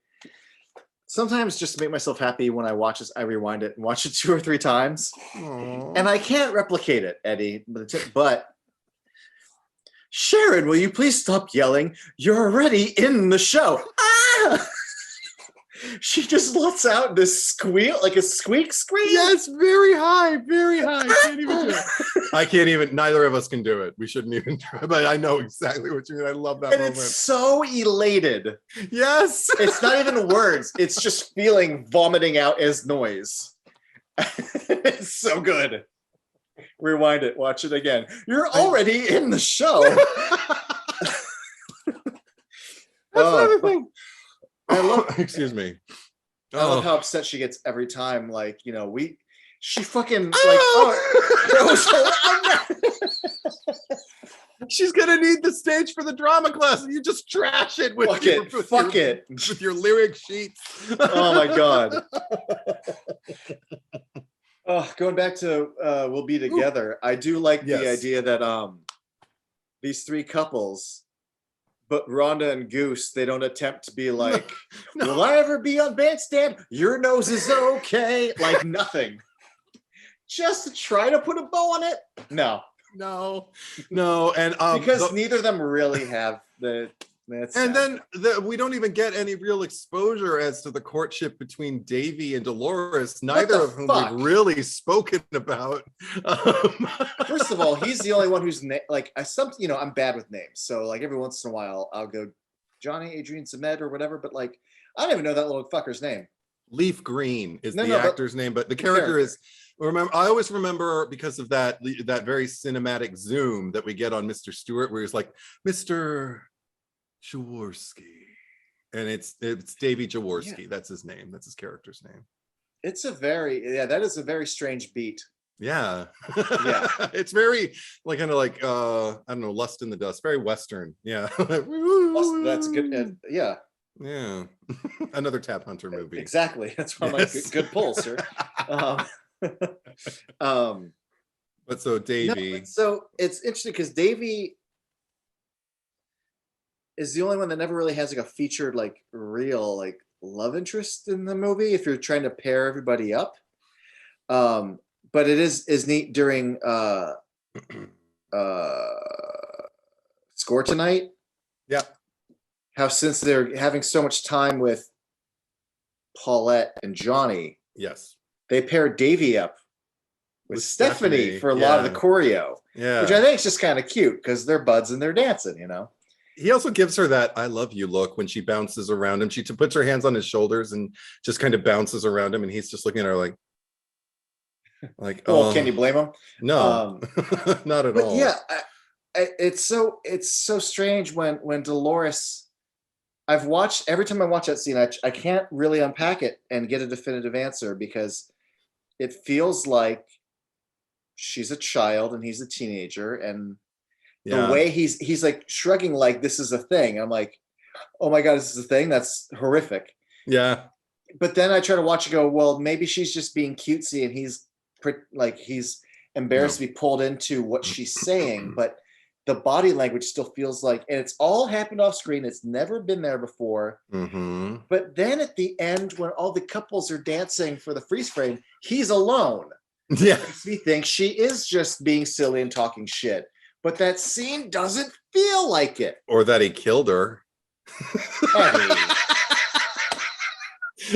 sometimes just to make myself happy when I watch this, I rewind it and watch it 2 or 3 times. Aww. And I can't replicate it, Eddie, but Sharon, will you please stop yelling? You're already in the show. Ah! She just lets out this squeal, like a squeak scream. Yes, very high, very high. I can't even do it. I can't even, neither of us can do it. We shouldn't even try, but I know exactly what you mean. I love that moment. It's so elated. Yes. It's not even words. It's just feeling vomiting out as noise. It's so good. Rewind it, watch it again. You're already in the show. That's another thing. I love. Excuse me. I love how upset she gets every time. Like, she fucking like. She's gonna need the stage for the drama class, and you just trash it with with your lyric sheets. Oh my God. Going back to We'll Be Together. I do like the idea that these 3 couples. But Rhonda and Goose, they don't attempt to be like, no. Will I ever be on Bandstand? Your nose is okay. Like nothing. Just to try to put a bow on it? No. And because neither of them really have the. And then we don't even get any real exposure as to the courtship between Davy and Dolores, neither of whom we've really spoken about. First of all, he's the only one who's I'm bad with names. So like every once in a while I'll go Johnny Adrian Samed or whatever, but like I don't even know that little fucker's name. Leaf Green is the actor's name, but the character is. I always remember because of that very cinematic zoom that we get on Mr. Stewart, where he's like, Mr. Jaworski, and it's Davy Jaworski. Yeah. That's his name. That's his character's name. It's that is a very strange beat. Yeah. It's very like kind of like I don't know, Lust in the Dust, very Western. Yeah. That's good. Yeah. Another Tap Hunter movie. Exactly. That's one of my good pulls, sir. But so Davy. So it's interesting because Davy is the only one that never really has like a featured like real like love interest in the movie if you're trying to pair everybody up. But it is neat during Score Tonight. Yeah. How since they're having so much time with Paulette and Johnny, yes, they paired Davy up with Stephanie for a lot of the choreo. Yeah. Which I think is just kind of cute because they're buds and they're dancing, He also gives her that "I love you" look when she bounces around him. She puts her hands on his shoulders and just kind of bounces around him, and he's just looking at her like, well, can you blame him? No, not at all. Yeah, it's so strange when Dolores. I've watched every time I watch that scene. I can't really unpack it and get a definitive answer because it feels like she's a child and he's a teenager and. The way he's like shrugging like this is a thing. I'm like, oh my God, this is a thing? That's horrific. Yeah. But then I try to watch it go, well, maybe she's just being cutesy and he's embarrassed to be pulled into what she's saying. But the body language still feels like, and it's all happened off screen. It's never been there before. Mm-hmm. But then at the end, when all the couples are dancing for the freeze frame, he's alone. Yeah. Makes me think she is just being silly and talking shit. But that scene doesn't feel like it. Or that he killed her.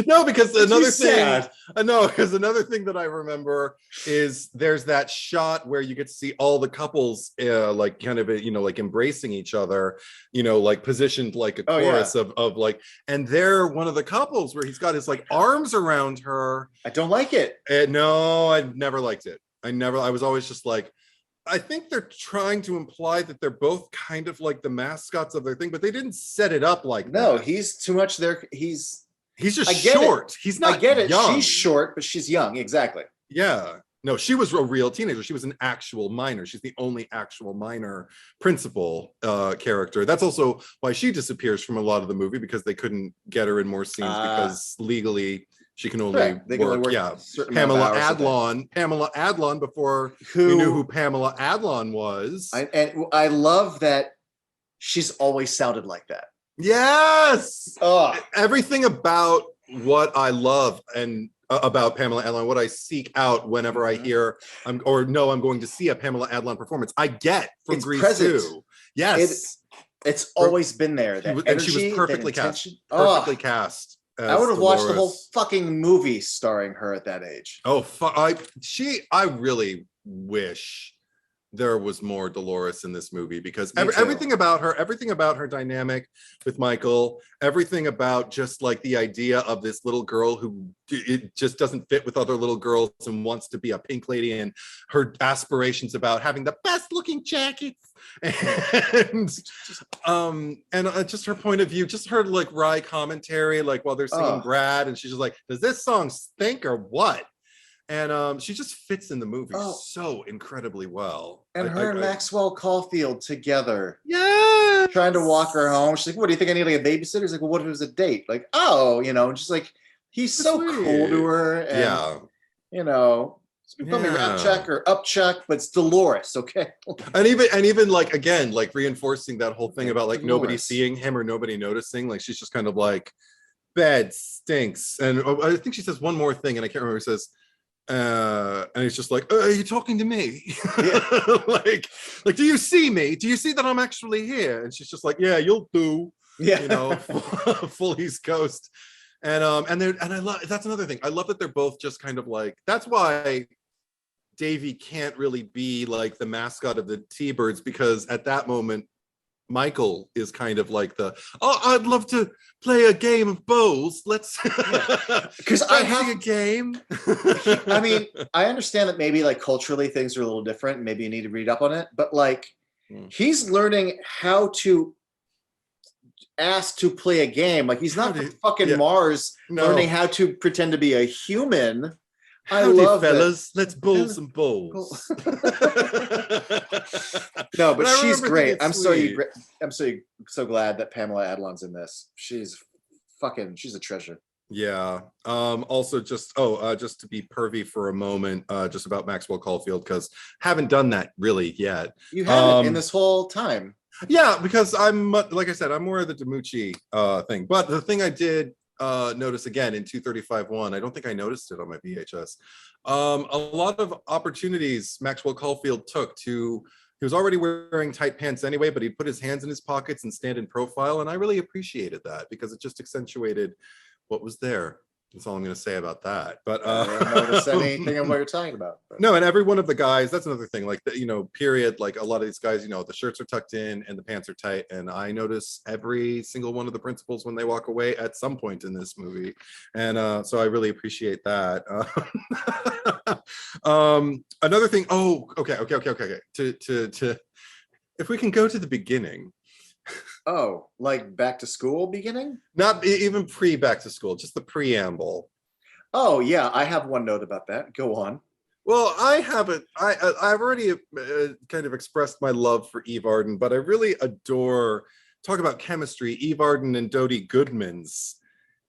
No, because another thing that I remember is there's that shot where you get to see all the couples like kind of like embracing each other, like positioned like a chorus of like, and they're one of the couples where he's got his like arms around her. I don't like it. No, I never liked it. I was always just like, I think they're trying to imply that they're both kind of like the mascots of their thing, but they didn't set it up like no, that. he's too much there. He's just short. He's not I get it. young. She's short, but she's young. Exactly. Yeah. No, she was a real teenager. She was an actual minor. She's the only actual minor principal character. That's also why she disappears from a lot of the movie, because they couldn't get her in more scenes because legally she can only work. Pamela Adlon before we knew who Pamela Adlon was. And I love that she's always sounded like that. Yes. Everything about what I love and about Pamela Adlon, what I seek out whenever I hear I'm going to see a Pamela Adlon performance, I get from Grease 2. Yes. It's always been there. And she was perfectly cast. Perfectly cast. I would have watched the whole fucking movie starring her at that age. I really wish there was more Dolores in this movie, because everything about her dynamic with Michael, everything about just like the idea of this little girl who it just doesn't fit with other little girls and wants to be a pink lady, and her aspirations about having the best looking jackets, and just her point of view, just her like wry commentary, like while they're singing Brad, and she's just like, does this song stink or what? And she just fits in the movie so incredibly well. And her and Maxwell Caulfield together. Yeah. Trying to walk her home. She's like, what do you think I need like a babysitter? He's like, well, what if it was a date? Like, and she's like, he's so cool to her. And, call me Rap Chuck or Up Chuck, but it's Dolores, okay? and even like, again, like reinforcing that whole thing about like nobody seeing him or nobody noticing. Like she's just kind of like, bed stinks. And I think she says one more thing, and I can't remember. He says, and he's just like, are you talking to me? like do you see me? Do you see that I'm actually here? And she's just like, yeah, you'll do. Full East Coast. And I love, that's another thing, I love that they're both just kind of like, that's why Davey can't really be like the mascot of the T-Birds, because at that moment Michael is kind of like I'd love to play a game of bowls. Let's because I have a game. I mean, I understand that maybe like culturally things are a little different. Maybe you need to read up on it, but like he's learning how to ask to play a game. Like he's not from fucking Mars learning how to pretend to be a human. Howdy, love fellas. Let's bowl some bowls. No, but she's great. I'm so glad that Pamela Adlon's in this. She's a treasure. Yeah. Also, just to be pervy for a moment, just about Maxwell Caulfield, because haven't done that really yet. You haven't in this whole time. Yeah, because I'm like I said, I'm more of the DiMucci thing. But the thing I did notice again in 235-1, I don't think I noticed it on my VHS. A lot of opportunities Maxwell Caulfield took to. He was already wearing tight pants anyway, but he'd put his hands in his pockets and stand in profile, and I really appreciated that because it just accentuated what was there. That's all I'm going to say about that. But I don't notice anything of what you're talking about. No, and every one of the guys, that's another thing. Like, period. Like a lot of these guys, the shirts are tucked in and the pants are tight. And I notice every single one of the principals when they walk away at some point in this movie. And so I really appreciate that. Another thing. Oh, okay. To if we can go to the beginning. Oh, like back to school beginning? Not even back to school, just the preamble. Oh yeah, I have one note about that. Go on. Well, I haven't. I've already kind of expressed my love for Eve Arden, but I really adore. Talk about chemistry. Eve Arden and Dodie Goodman's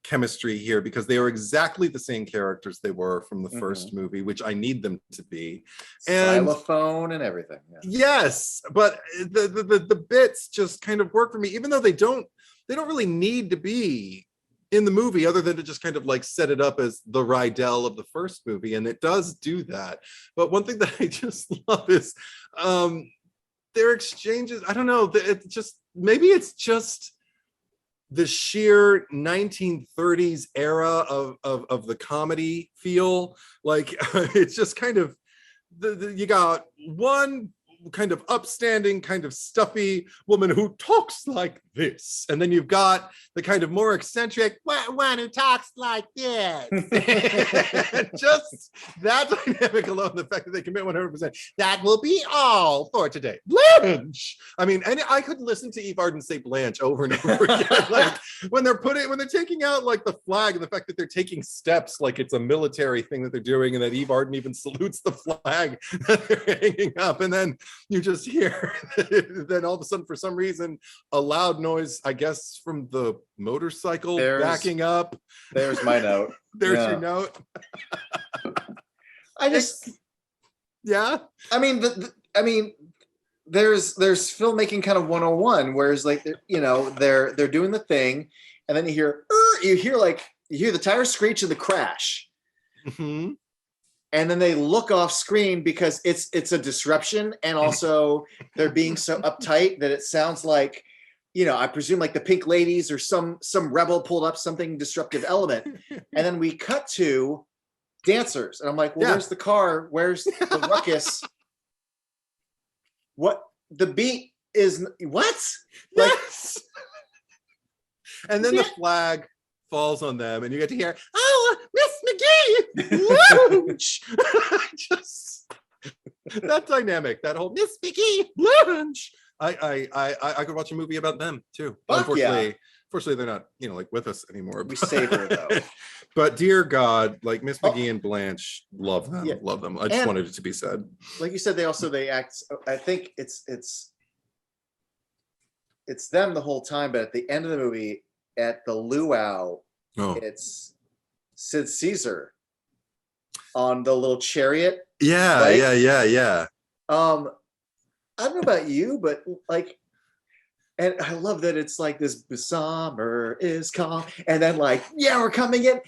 chemistry here, because they are exactly the same characters they were from the first movie, which I need them to be. And xylophone and everything. Yeah. Yes, but the bits just kind of work for me, even though they don't really need to be in the movie, other than to just kind of like set it up as the Rydell of the first movie, and it does do that. But one thing that I just love is their exchanges. I don't know. Maybe it's just the sheer 1930s era of the comedy feel. Like it's just kind of you got one kind of upstanding, kind of stuffy woman who talks like this. And then you've got the kind of more eccentric one who talks like this. Just that dynamic alone, the fact that they commit 100%, that will be all for today. Blanche! I mean, and I could listen to Eve Arden say Blanche over and over again. Like when they're taking out like the flag and the fact that they're taking steps like it's a military thing that they're doing, and that Eve Arden even salutes the flag that they're hanging up. And then you just hear, then all of a sudden, for some reason, a loud noise, I guess, from the motorcycle backing up. There's my note. There's your note. I just, yeah. I mean, there's filmmaking kind of 101, whereas like, you know, they're doing the thing, and then you hear the tire screech and the crash. Mm-hmm. And then they look off screen because it's a disruption, and also they're being so uptight that it sounds like, you know, I presume like the Pink Ladies or some rebel pulled up something disruptive element. And then we cut to dancers, and I'm like, well, where's the car? Where's the ruckus? What the beat is? What? Yes. And then the flag falls on them, and you get to hear, "Oh, Miss McGee!" Just that dynamic, that whole Miss McGee lunch. I could watch a movie about them too. Unfortunately, they're not, you know, like with us anymore. We savor though. But dear God, like Miss McGee and Blanche, love them, love them. I just wanted it to be said. Like you said, they act. I think it's them the whole time, but at the end of the movie, at the luau, it's Sid Caesar on the little chariot. Yeah. I don't know about you, but like, and I love that it's like this summer is calm, and then like, yeah, we're coming in.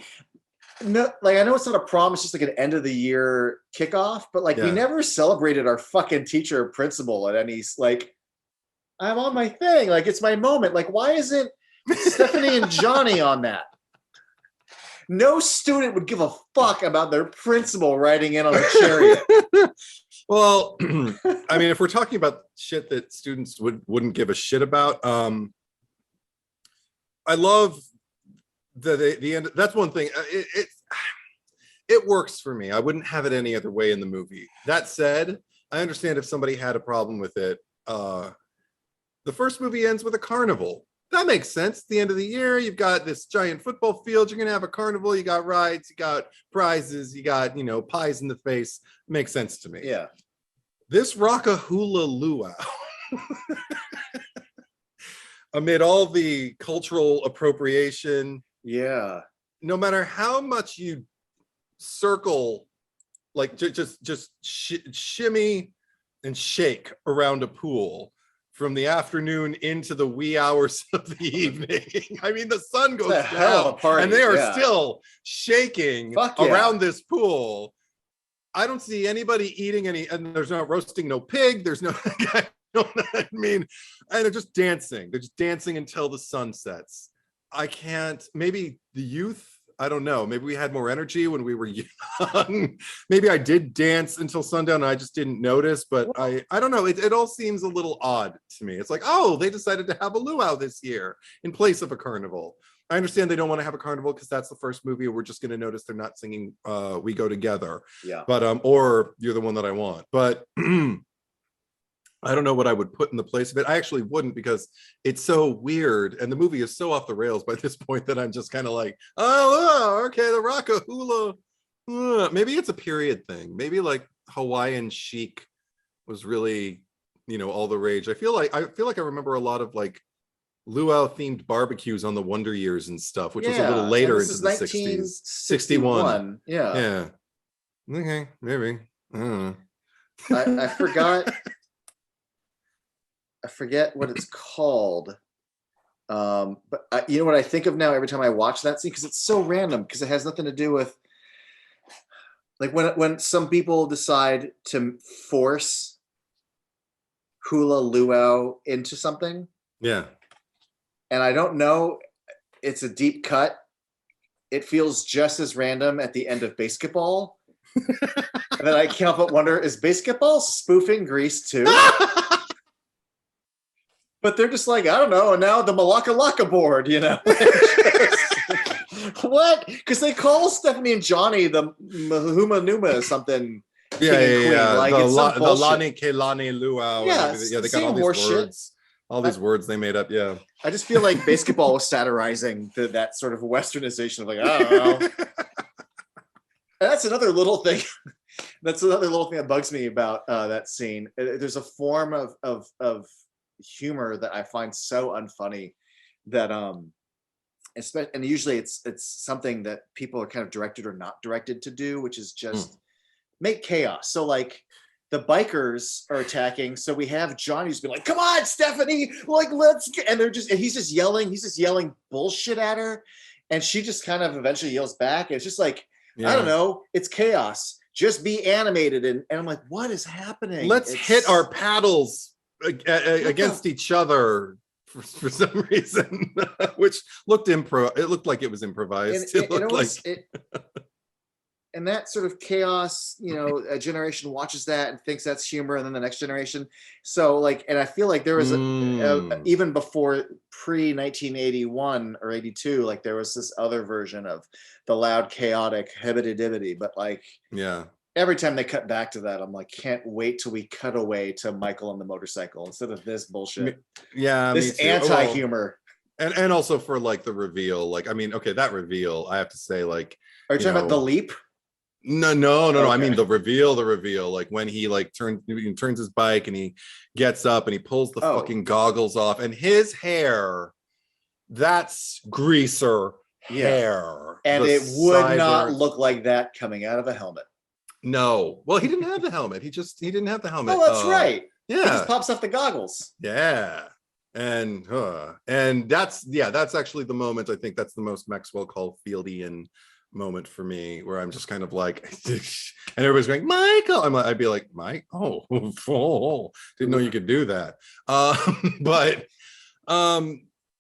No, like, I know it's not a prom, it's just like an end of the year kickoff, but like we never celebrated our fucking teacher or principal at any, like, I'm on my thing, like it's my moment. Like, why isn't Stephanie and Johnny on that? No student would give a fuck about their principal riding in on a chariot. Well, I mean, if we're talking about shit that students wouldn't give a shit about, I love the end. That's one thing. It works for me. I wouldn't have it any other way in the movie. That said, I understand if somebody had a problem with it. The first movie ends with a carnival. That makes sense. At the end of the year, you've got this giant football field. You're going to have a carnival. You got rides. You got prizes. You got, you know, pies in the face. Makes sense to me. Yeah. This Rockahula Luau, amid all the cultural appropriation. Yeah. No matter how much you circle, like just shimmy and shake around a pool, from the afternoon into the wee hours of the evening. I mean, the sun goes down and they are still shaking around this pool. I don't see anybody eating any, and there's no roasting, no pig. There's no, I mean, and they're just dancing. They're just dancing until the sun sets. I can't, maybe the youth, I don't know. Maybe we had more energy when we were young. Maybe I did dance until sundown and I just didn't notice, but I don't know. It all seems a little odd to me. It's like, oh, they decided to have a luau this year in place of a carnival. I understand they don't want to have a carnival because that's the first movie. We're just going to notice they're not singing We Go Together. Yeah. But, or You're the One That I Want. But I don't know what I would put in the place of it. I actually wouldn't, because it's so weird. And the movie is so off the rails by this point that I'm just kind of like, oh, okay, the Rockahula. Maybe it's a period thing. Maybe like Hawaiian chic was really, you know, all the rage. I feel like I remember a lot of like luau themed barbecues on the Wonder Years and stuff, which was a little later into the 60s. 61. Yeah. Okay, maybe. I don't know. I forget what it's called. But you know what I think of now every time I watch that scene, because it's so random, because it has nothing to do with like when some people decide to force hula luau into something. Yeah. And I don't know, it's a deep cut. It feels just as random at the end of basketball And then I can't help but wonder, is basketball spoofing Grease too? But they're just like, I don't know, and now the Malaka Laka board, you know? What? Because they call Stephanie and Johnny the Mahuma Numa something. Yeah. Like, the it's some bullshit. Lani Kelani Luau. Yeah, They got all these words. All these words they made up. Yeah. I just feel like basketball was satirizing that sort of westernization of like, I don't know. And that's another little thing. That's another little thing that bugs me about that scene. There's a form of humor that I find so unfunny that and usually it's something that people are kind of directed or not directed to do, which is just make chaos. So like the bikers are attacking, so we have Johnny who's been like, come on Stephanie, like let's get, and he's just yelling bullshit at her, and she just kind of eventually yells back, and it's just like, I don't know, it's chaos, just be animated. And I'm like, what is happening? Let's hit our paddles against each other for some reason, which looked it looked like it was improvised. And that sort of chaos, you know, a generation watches that and thinks that's humor, and then the next generation. So like, and I feel like there was even before pre-1981 or 82, like there was this other version of the loud, chaotic hibbity-dibbity, but like, every time they cut back to that, I'm like, can't wait till we cut away to Michael on the motorcycle instead of this bullshit. This anti-humor. And also for like the reveal, like, I mean, okay, that reveal, I have to say, like, are you talking about the leap? No. Okay. I mean the reveal, like when he like turns his bike and he gets up and he pulls the fucking goggles off, and his hair, that's greaser hair. And it would not look like that coming out of a helmet. No. Well, he didn't have the helmet. He didn't have the helmet. Oh, that's right. Yeah. He just pops off the goggles. Yeah. And that's actually the moment. I think that's the most Maxwell Caulfieldian moment for me, where I'm just kind of like, and everybody's going, Michael. I'd be like, Mike, didn't know you could do that.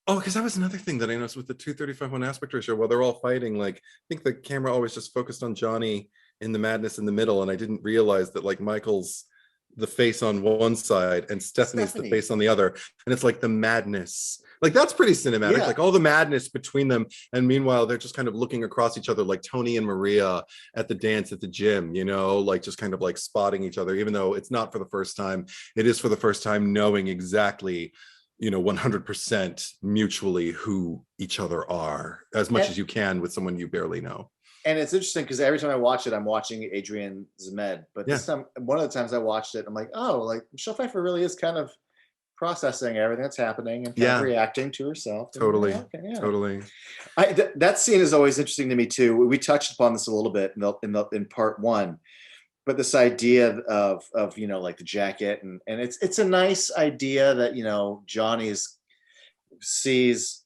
Because that was another thing that I noticed with the 235:1 aspect ratio. While they're all fighting, like, I think the camera always just focused on Johnny in the madness in the middle, and I didn't realize that like Michael's the face on one side and Stephanie's the face on the other, and it's like the madness, like that's pretty cinematic, like all the madness between them, and meanwhile they're just kind of looking across each other like Tony and Maria at the dance at the gym, you know, like just kind of like spotting each other, even though it's not for the first time. It is for the first time knowing exactly, you know, 100% mutually who each other are, as much as you can with someone you barely know. And it's interesting because every time I watch it, I'm watching Adrian Zmed. But this time, one of the times I watched it, I'm like, oh, like Michelle Pfeiffer really is kind of processing everything that's happening and kind of reacting to herself. Totally. That scene is always interesting to me too. We touched upon this a little bit in part one, but this idea of you know, like the jacket, and it's a nice idea that, you know, Johnny sees.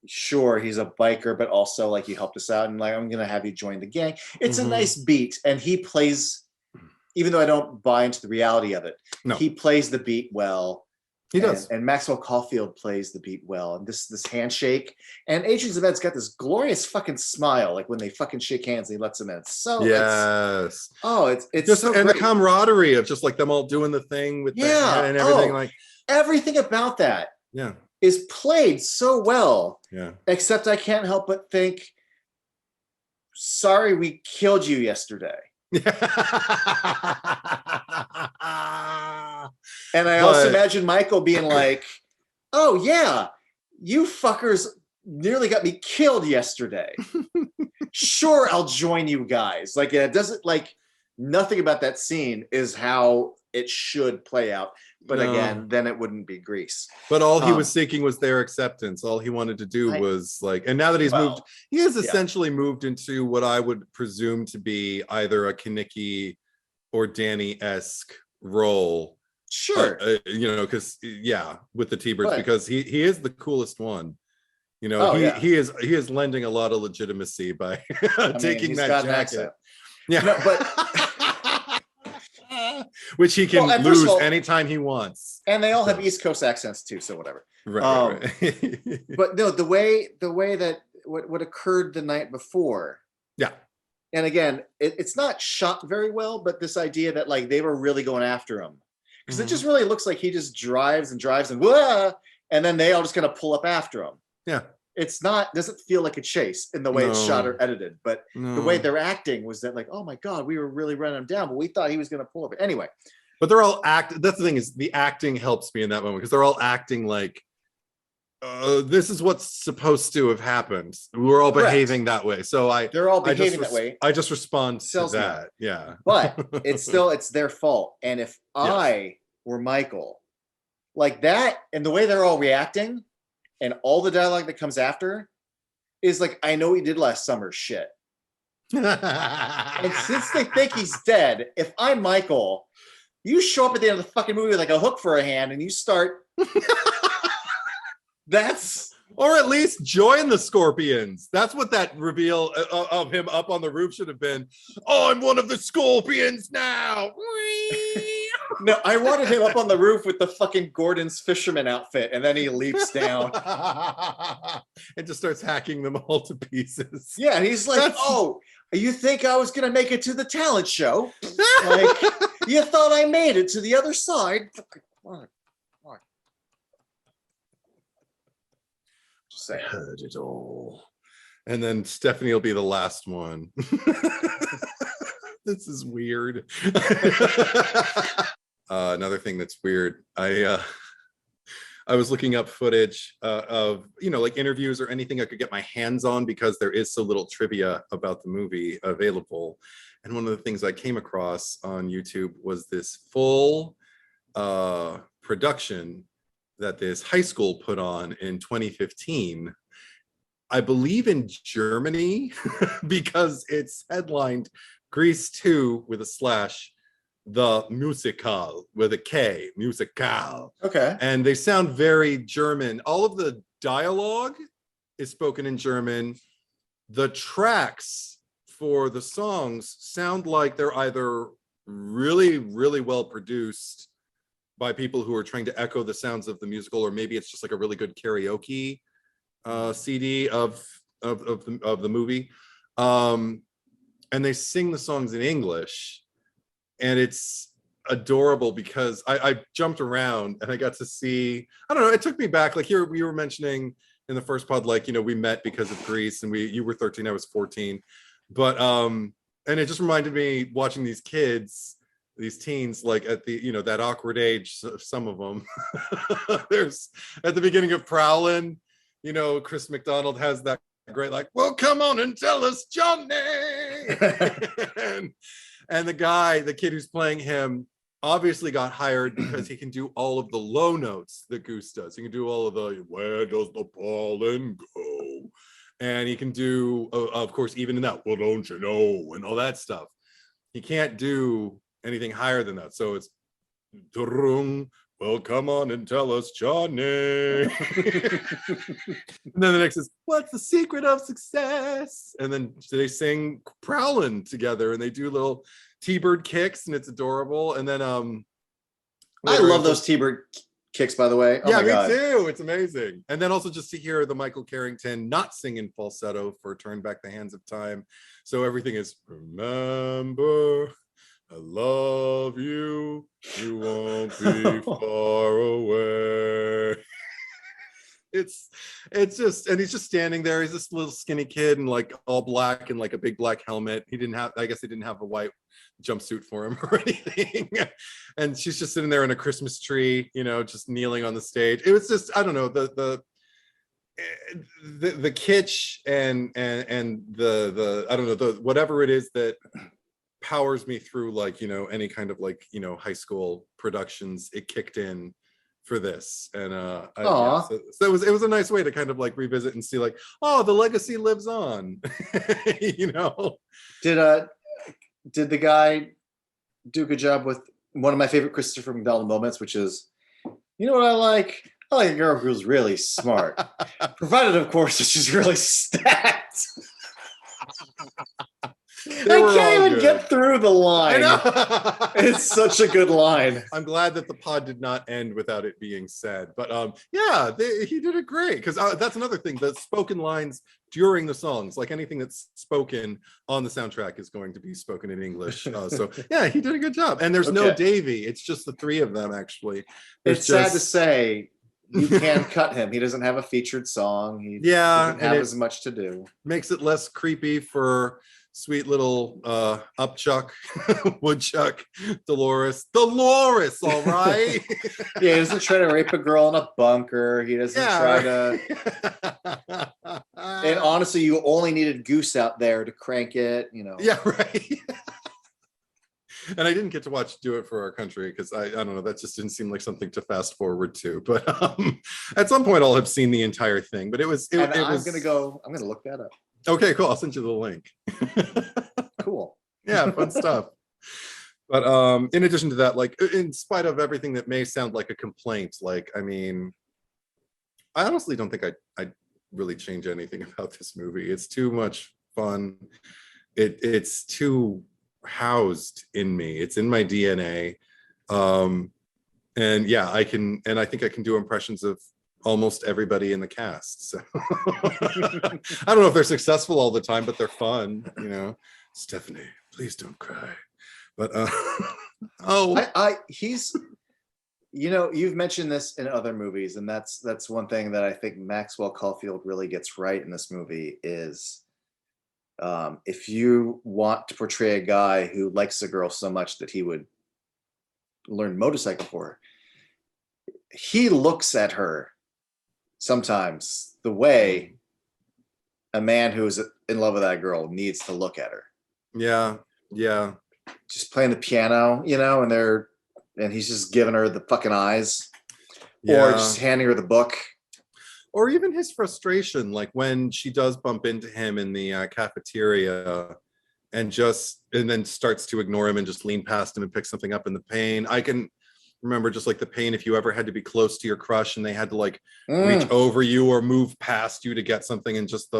Sure, he's a biker, but also like, you helped us out, and like, I'm gonna have you join the gang. It's a nice beat, and he plays, even though I don't buy into the reality of it, he plays the beat well. He does, and Maxwell Caulfield plays the beat well, and this handshake, and Adrian Zved's got this glorious fucking smile, like when they fucking shake hands and he lets him in. It's so it's just, so and great. the camaraderie of just like them all doing the thing with the head and everything, like everything about that is played so well. Except I can't help but think, sorry we killed you yesterday. And I also imagine Michael being like, oh yeah, you fuckers nearly got me killed yesterday. Sure, I'll join you guys. Like, it doesn't, like, nothing about that scene is how it should play out. But again, then it wouldn't be Grease. But all he was seeking was their acceptance. All he wanted to do was like, and now that he's moved, he has essentially moved into what I would presume to be either a Kanicki or Danny-esque role. Sure. You know, because with the T-Birds, because he is the coolest one. You know, he is lending a lot of legitimacy by taking that jacket. But which he can lose anytime he wants. And they all have East Coast accents too, so whatever. Right. But no, the way that what occurred the night before. Yeah. And again, it's not shot very well, but this idea that like they were really going after him, because it just really looks like he just drives and wah, and then they all just kind of pull up after him. Yeah. It's not, doesn't feel like a chase in the way it's shot or edited, but the way they're acting was that like, oh my God, we were really running him down, but we thought he was going to pull up. Anyway. But they're all that's the thing, is the acting helps me in that moment, because they're all acting like, this is what's supposed to have happened. We're all behaving that way. So they're all behaving that way. I just respond to that. Yeah. But it's their fault. And if I were Michael, like that, and the way they're all reacting and all the dialogue that comes after is like, I know he did last summer shit. And since they think he's dead, if I'm Michael, you show up at the end of the fucking movie with like a hook for a hand and you start or at least join the Scorpions. That's what that reveal of him up on the roof should have been. Oh, I'm one of the Scorpions now. No, I wanted him up on the roof with the fucking Gordon's fisherman outfit, and then he leaps down and just starts hacking them all to pieces. Yeah, and he's like, "Oh, you think I was gonna make it to the talent show? Like, you thought I made it to the other side?" I heard it all. And then Stephanie will be the last one. This is weird. Another thing that's weird, I was looking up footage of, like interviews or anything I could get my hands on, because there is so little trivia about the movie available. And one of the things I came across on YouTube was this full production that this high school put on in 2015, I believe in Germany, because it's headlined Grease 2 with a slash, the musical with a K, musical. Okay. And they sound very German. All of the dialogue is spoken in German. The tracks for the songs sound like they're either really, really well produced by people who are trying to echo the sounds of the musical, or maybe it's just like a really good karaoke CD of the movie. And they sing the songs in English, and it's adorable, because I jumped around and I got to see, I don't know, it took me back, like here we were mentioning in the first pod, like, we met because of Grease, and you were 13, I was 14, but and it just reminded me watching these kids, these teens, like at the that awkward age, some of them. There's at the beginning of Prowlin', Chris McDonald has that great like, well, come on and tell us, Johnny. and the kid who's playing him obviously got hired because he can do all of the low notes that Goose does. He can do all of the where does the pollen go, and he can do of course even in that, well, don't you know, and all that stuff. He can't do anything higher than that. So it's, well, come on and tell us, Johnny. And then the next is, what's the secret of success? And then they sing Prowlin' together, and they do little T-bird kicks, and it's adorable. And then I love those T-bird kicks, by the way. Oh, yeah, me too. It's amazing. And then also just to hear the Michael Carrington not sing in falsetto for Turn Back the Hands of Time. So everything is, remember, I love you, you won't be far away. It's just, and he's just standing there. He's this little skinny kid in like all black and like a big black helmet. I guess they didn't have a white jumpsuit for him or anything. And she's just sitting there in a Christmas tree, just kneeling on the stage. It was just, I don't know, the kitsch and the I don't know, the whatever it is that powers me through, like, any kind of like, high school productions, it kicked in for this. And so it was a nice way to kind of like revisit and see like, oh, the legacy lives on. Did the guy do a good job with one of my favorite Christopher McDonald moments, which is, you know what I like a girl who's really smart, provided of course that she's really stacked. I can't even get through the line. I know. It's such a good line. I'm glad that the pod did not end without it being said. But yeah, he did it great, because that's another thing. The spoken lines during the songs, like anything that's spoken on the soundtrack is going to be spoken in English. So yeah, he did a good job. And there's no Davey. It's just the three of them, actually. It's sad to say, you can cut him. He doesn't have a featured song. He doesn't have as much to do. Makes it less creepy for sweet little Upchuck, Woodchuck, Dolores, all right. Yeah, he doesn't try to rape a girl in a bunker. He doesn't try to. And honestly, you only needed Goose out there to crank it, you know. Yeah, right. And I didn't get to watch Do It for Our Country because I don't know, that just didn't seem like something to fast forward to. But at some point I'll have seen the entire thing. But I'm gonna look that up. Okay, cool. I'll send you the link. Cool. Yeah, fun stuff. But in addition to that, like, in spite of everything that may sound like a complaint, like, I mean, I honestly don't think I'd really change anything about this movie. It's too much fun. It's too housed in me. It's in my DNA. And yeah, I think I can do impressions of almost everybody in the cast. So I don't know if they're successful all the time, but they're fun, you know. Stephanie, please don't cry. But he's, you know, you've mentioned this in other movies, and that's one thing that I think Maxwell Caulfield really gets right in this movie is, if you want to portray a guy who likes a girl so much that he would learn motorcycle for her, he looks at her sometimes the way a man who's in love with that girl needs to look at her. Yeah. Just playing the piano, you know, and he's just giving her the fucking eyes, or just handing her the book. Or even his frustration, like when she does bump into him in the cafeteria and then starts to ignore him and just lean past him and pick something up in the pain. I can remember just like the pain if you ever had to be close to your crush and they had to like reach over you or move past you to get something, and just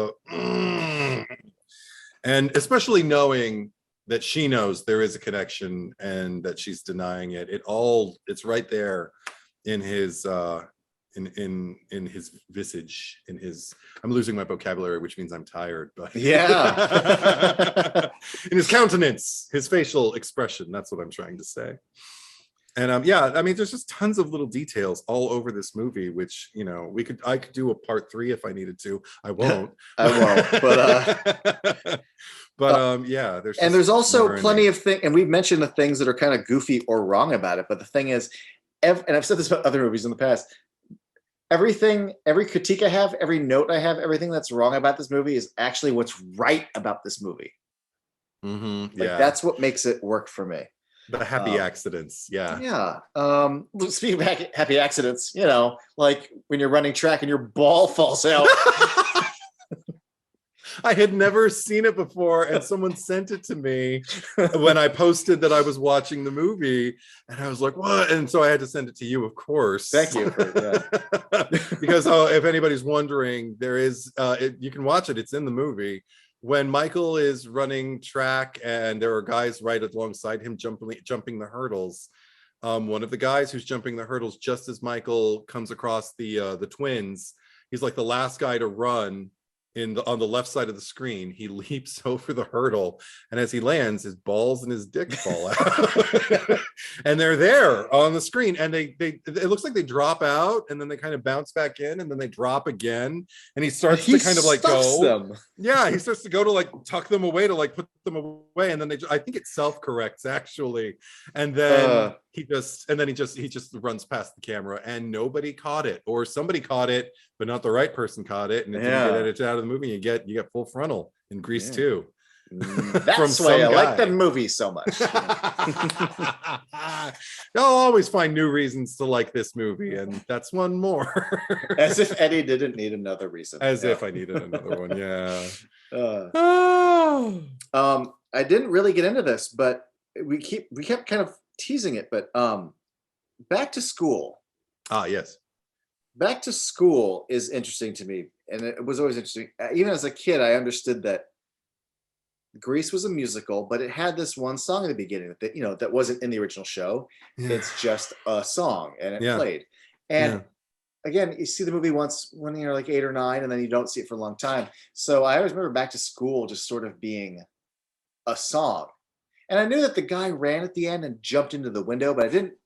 and especially knowing that she knows there is a connection and that she's denying it. It's right there in his in his visage, I'm losing my vocabulary, which means I'm tired, but yeah. In his countenance, his facial expression, that's what I'm trying to say. And yeah, I mean, there's just tons of little details all over this movie, which, you know, I could do a part 3 if I needed to. I won't. But yeah, there's also plenty of things, and we've mentioned the things that are kind of goofy or wrong about it. But the thing is, and I've said this about other movies in the past, every critique I have, every note I have, everything that's wrong about this movie is actually what's right about this movie. Mm-hmm, like, that's what makes it work for me. The happy accidents, yeah. Speaking of happy accidents, you know, like when you're running track and your ball falls out. I had never seen it before, and someone sent it to me when I posted that I was watching the movie, and I was like, what? And so I had to send it to you, of course. Thank you. Because if anybody's wondering, there is you can watch it. It's in the movie. When Michael is running track and there are guys right alongside him jumping the hurdles, one of the guys who's jumping the hurdles just as Michael comes across the twins, he's like the last guy to run on the left side of the screen. He leaps over the hurdle, and as he lands, his balls and his dick fall out. And they're there on the screen, and it looks like they drop out, and then they kind of bounce back in, and then they drop again, and he starts to kind of like go them. Yeah, he starts to go to like tuck them away, to like put them away, and then I think it self-corrects actually, and then he just runs past the camera, and nobody caught it, or somebody caught it but not the right person caught it, and it didn't get edited out of the movie. You get full frontal in Grease 2. That's why I like the movie so much. You'll always find new reasons to like this movie, and that's one more. As if Eddie didn't need another reason. As if I needed another one. Yeah. I didn't really get into this, but we kept kind of teasing it, but Back to School. Yes. Back to School is interesting to me, and it was always interesting. Even as a kid, I understood that Grease was a musical, but it had this one song at the beginning that, you know, that wasn't in the original show. Yeah. It's just a song, and it Yeah. played. And again, you see the movie once when you're like 8 or 9, and then you don't see it for a long time. So I always remember Back to School just sort of being a song. And I knew that the guy ran at the end and jumped into the window, but it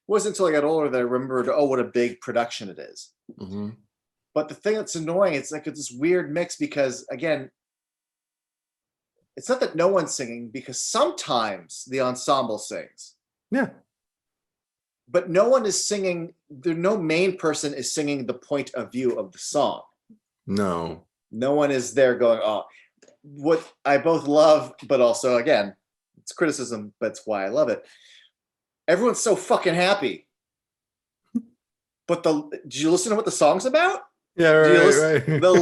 wasn't until I got older that I remembered, oh, what a big production it is. Mm-hmm. But the thing that's annoying, it's like it's this weird mix because, again, it's not that no one's singing, because sometimes the ensemble sings. Yeah. But no one is singing, no main person is singing the point of view of the song. No. No one is there going, oh, what I both love, but also, again, it's criticism, but it's why I love it. Everyone's so fucking happy. But did you listen to what the song's about? Yeah, right. The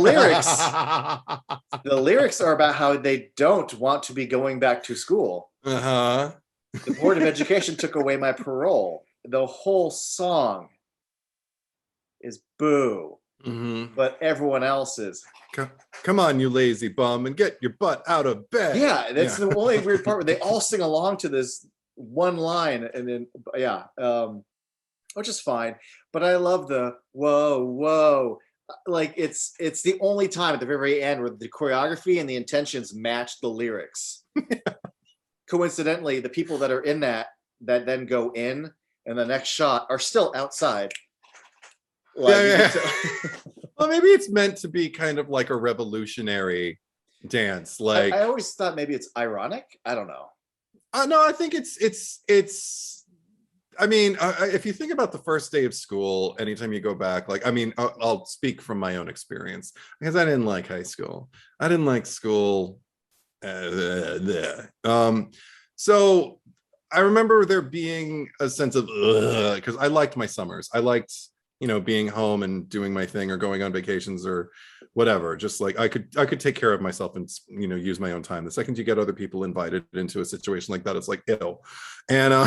lyrics are about how they don't want to be going back to school. Uh-huh. The Board of Education took away my parole. The whole song is boo. Mm-hmm. But everyone else is, come on, you lazy bum, and get your butt out of bed. Yeah, that's the only weird part where they all sing along to this one line, and then which is fine. But I love the whoa, whoa. Like it's the only time at the very end where the choreography and the intentions match the lyrics. Coincidentally, the people that are in that then go in the next shot are still outside. Like, well, maybe it's meant to be kind of like a revolutionary dance. Like I always thought maybe it's ironic. I don't know. No, I think it's. I mean, if you think about the first day of school, anytime you go back, like, I mean, I'll speak from my own experience because I didn't like high school. I didn't like school. So I remember there being a sense of because I liked my summers. I liked, you know, being home and doing my thing or going on vacations or whatever. Just like I could take care of myself and, you know, use my own time. The second you get other people invited into a situation like that, it's like ill. And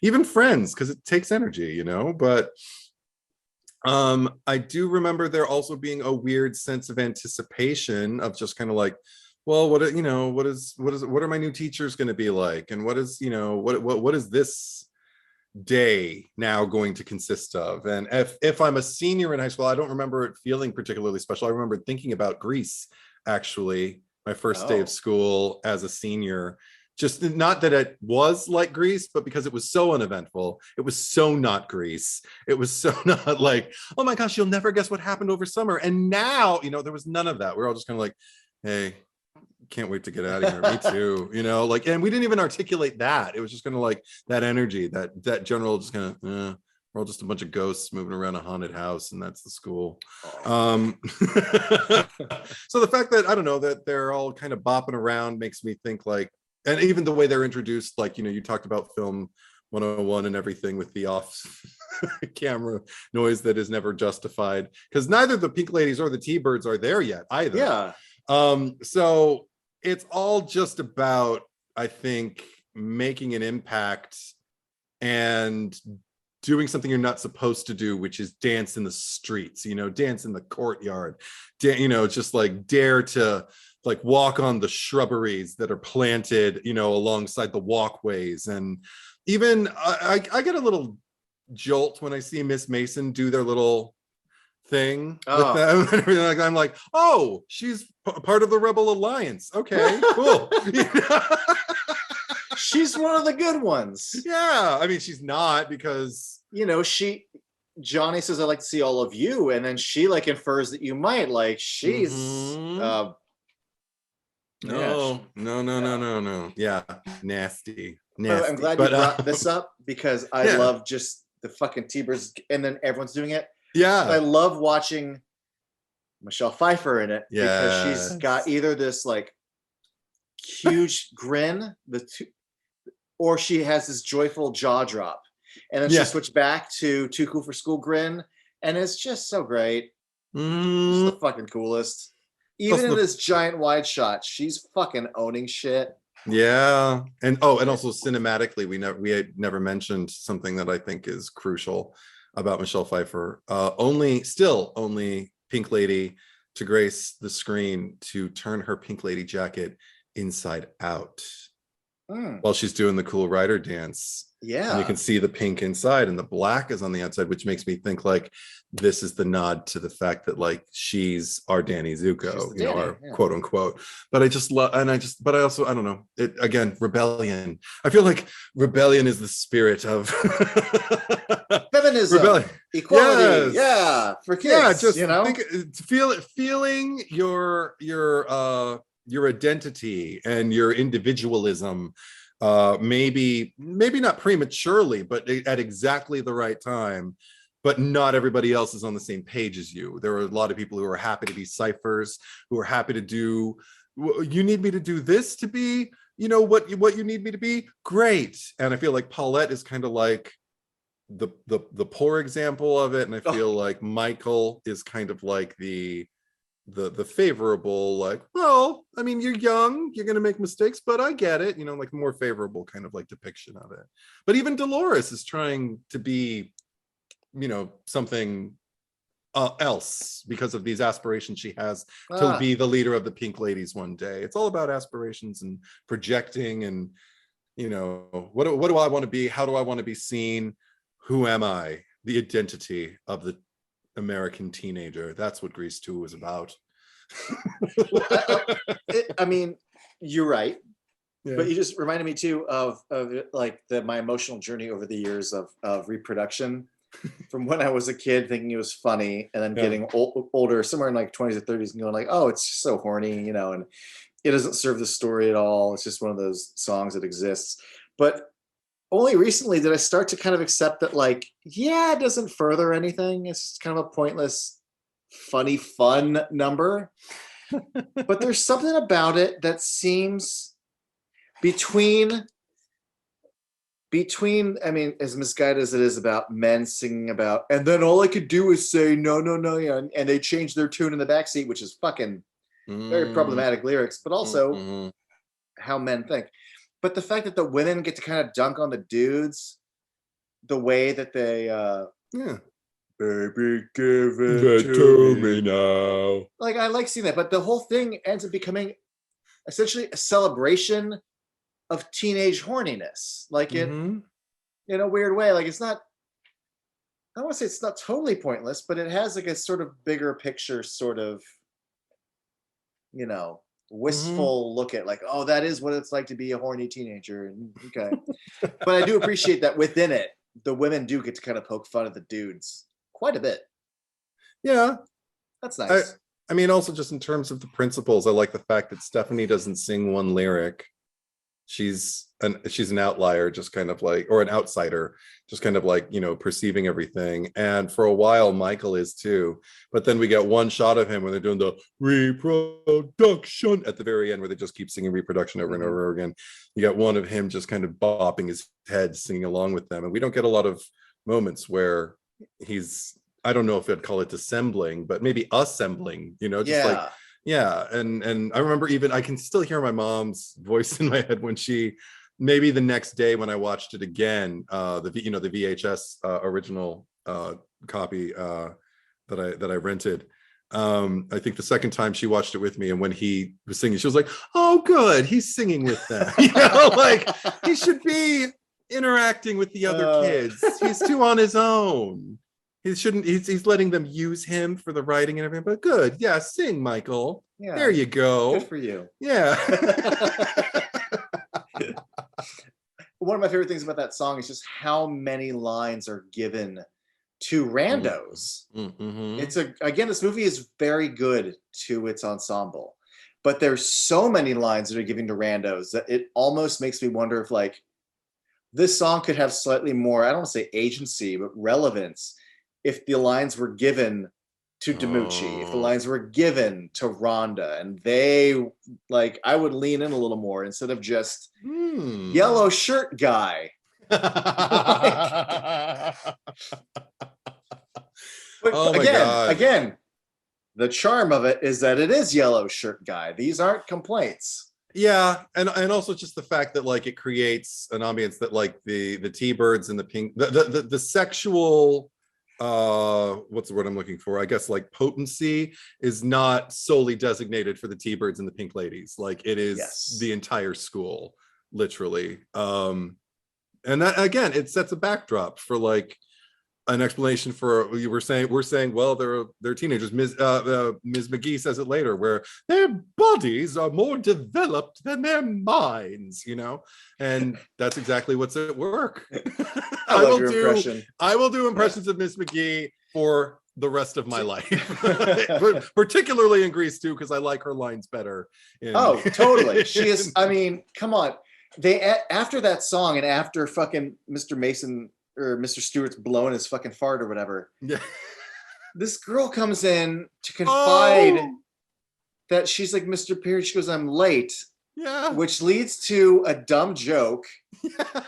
even friends, because it takes energy, you know. But I do remember there also being a weird sense of anticipation of just kind of like, well, what are my new teachers going to be like, and what is, you know, what is this day now going to consist of? And if I'm a senior in high school, I don't remember it feeling particularly special. I remember thinking about Grease, actually, my first day of school as a senior. Just not that it was like Grease, but because it was so uneventful. It was so not Grease. It was so not like, oh my gosh, you'll never guess what happened over summer. And now, you know, there was none of that. We're all just kind of like, hey, can't wait to get out of here. Me too. You know, like, and we didn't even articulate that. It was just kind of like that energy, that general just kind of, we're all just a bunch of ghosts moving around a haunted house, and that's the school. So the fact that, I don't know, that they're all kind of bopping around makes me think like, and even the way they're introduced, like, you know, you talked about film 101 and everything with the off camera noise that is never justified, because neither the Pink Ladies or the T-Birds are there yet either. Yeah. So it's all just about, I think, making an impact and doing something you're not supposed to do, which is dance in the streets, you know, dance in the courtyard, you know, just like dare to like walk on the shrubberies that are planted, you know, alongside the walkways. And even I get a little jolt when I see Miss Mason do their little thing with them and everything. Like, I'm like, oh, she's part of the Rebel Alliance. Okay, cool. She's one of the good ones. Yeah, I mean, she's not, because, you know, Johnny says, I'd like to see all of you, and then she like infers that you might, like, she's No. Yeah, nasty. I'm glad you brought this up, because I love just the fucking T-Birds, and then everyone's doing it. Yeah. I love watching Michelle Pfeiffer in it, because she's got either this like huge grin, or she has this joyful jaw drop, and then she switched back to Too Cool for School grin, and it's just so great. Just the fucking coolest. Even in this giant wide shot, she's fucking owning shit. Yeah, and also cinematically, we had never mentioned something that I think is crucial about Michelle Pfeiffer. Only Pink Lady to grace the screen to turn her Pink Lady jacket inside out while she's doing the cool rider dance. Yeah. And you can see the pink inside and the black is on the outside, which makes me think like this is the nod to the fact that like she's our Danny Zuko, you know, our quote unquote. But I just love, but I also, I don't know, it again, rebellion. I feel like rebellion is the spirit of feminism, rebellion, equality, for kids. Yeah, just you know, feeling your identity and your individualism. Maybe not prematurely, but at exactly the right time. But not everybody else is on the same page as you. There are a lot of people who are happy to be ciphers, who are happy to do, you need me to do this to be, you know, what you need me to be, great. And I feel like Paulette is kind of like the poor example of it. And I feel like Michael is kind of like the favorable, like, well, I mean, you're young, you're gonna make mistakes, but I get it, you know, like more favorable kind of like depiction of it. But even Dolores is trying to be, you know, something else because of these aspirations she has to be the leader of the Pink Ladies one day. It's all about aspirations and projecting and, you know, what do I want to be? How do I want to be seen? Who am I? The identity of the American teenager. That's what Grease 2 was about. I mean, you're right. Yeah. But you just reminded me too of like my emotional journey over the years of reproduction from when I was a kid thinking it was funny and then getting older, somewhere in like 20s or 30s and going like, oh, it's just so horny, you know, and it doesn't serve the story at all. It's just one of those songs that exists. But only recently did I start to kind of accept that, like, yeah, it doesn't further anything. It's just kind of a pointless, funny, fun number. But there's something about it that seems between, I mean, as misguided as it is about men singing about, and then all I could do is say, no, yeah, and they changed their tune in the backseat, which is fucking very problematic lyrics, but also how men think. But the fact that the women get to kind of dunk on the dudes, the way that they, baby, give it to me now. Like, I like seeing that, but the whole thing ends up becoming essentially a celebration of teenage horniness. Like it, in a weird way, like it's not, I don't want to say it's not totally pointless, but it has like a sort of bigger picture, sort of, you know, wistful look at like, oh, that is what it's like to be a horny teenager. And okay. But I do appreciate that within it, the women do get to kind of poke fun at the dudes quite a bit. Yeah. That's nice. I mean, also just in terms of the principles, I like the fact that Stephanie doesn't sing one lyric. She's an outlier, just kind of like, or an outsider, just kind of like, you know, perceiving everything. And for a while, Michael is too. But then we get one shot of him when they're doing the reproduction at the very end, where they just keep singing reproduction over and over again. You got one of him just kind of bopping his head, singing along with them. And we don't get a lot of moments where he's, I don't know if I'd call it dissembling, but maybe assembling, you know, just like, yeah. And I remember even, I can still hear my mom's voice in my head when she, maybe the next day when I watched it again, the VHS original copy that I rented. I think the second time she watched it with me, and when he was singing, she was like, oh, good, he's singing with them. You know, like he should be interacting with the other kids. He's too on his own. He shouldn't, he's letting them use him for the writing and everything, but good. Yeah, sing, Michael. Yeah, there you go. Good for you. Yeah. One of my favorite things about that song is just how many lines are given to randos. It's again, this movie is very good to its ensemble, but there's so many lines that are given to randos that it almost makes me wonder if like this song could have slightly more, I don't want to say agency, but relevance if the lines were given to DiMucci, if the lines were given to Rhonda, and they, like, I would lean in a little more instead of just yellow shirt guy. But again, the charm of it is that it is yellow shirt guy. These aren't complaints. Yeah, and also just the fact that like it creates an ambience that like the T-birds and the pink, the sexual what's the word I'm looking for? I guess like potency is not solely designated for the T-Birds and the Pink Ladies. Like it is the entire school, literally. And that again, it sets a backdrop for like an explanation for we're saying well they're teenagers. Ms. McGee says it later where their bodies are more developed than their minds, you know, and that's exactly what's at work. I will do impressions of Miss McGee for the rest of my life, particularly in Grease 2 because I like her lines better. Totally. She is. I mean, come on. They after that song and after fucking Mr. Mason or Mr. Stewart's blowing his fucking fart or whatever. Yeah. This girl comes in to confide that she's like, Mr. Pierce, she goes, I'm late. Yeah. Which leads to a dumb joke. Yeah.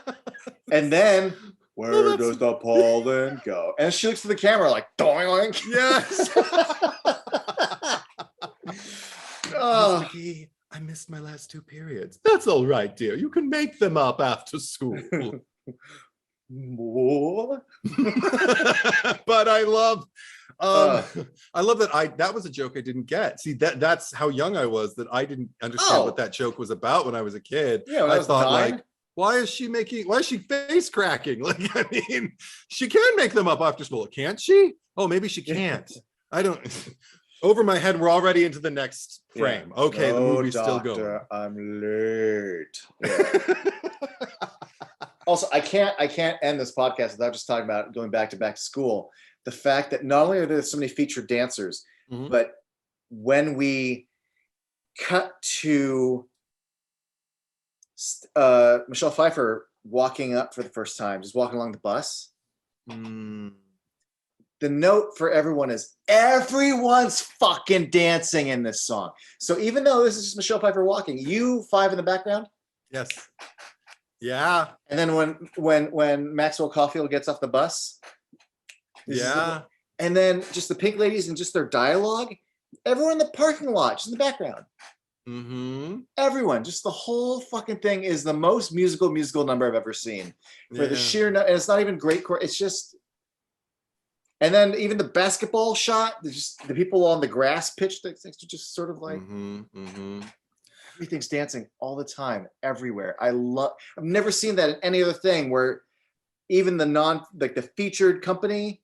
And then, where does the pollen go? And she looks to the camera like, doink. Yes. Oh. McGee, I missed my last 2 periods. That's all right, dear. You can make them up after school. More. But I love that was a joke I didn't get. See, that's how young I was that I didn't understand what that joke was about when I was a kid. Yeah, I thought like, why is she face cracking? Like, I mean, she can make them up after school, can't she? Oh, maybe she can't. I don't. Over my head, we're already into the next frame. Yeah. Okay, the movie's still going. I'm late. Yeah. Also, I can't end this podcast without just talking about going back to school. The fact that not only are there so many featured dancers, but when we cut to Michelle Pfeiffer walking up for the first time, just walking along the bus, the note for everyone is everyone's fucking dancing in this song. So even though this is just Michelle Pfeiffer walking, you 5 in the background? Yes. Yeah. And then when Maxwell Caulfield gets off the bus, and then just the Pink Ladies and just their dialogue, everyone in the parking lot, just in the background. Everyone, just the whole fucking thing is the most musical number I've ever seen. For the sheer, and it's not even great. It's just, and then even the basketball shot, just the people on the grass pitch, things are just sort of like. Everything's dancing all the time, everywhere. I've never seen that in any other thing where even the featured company,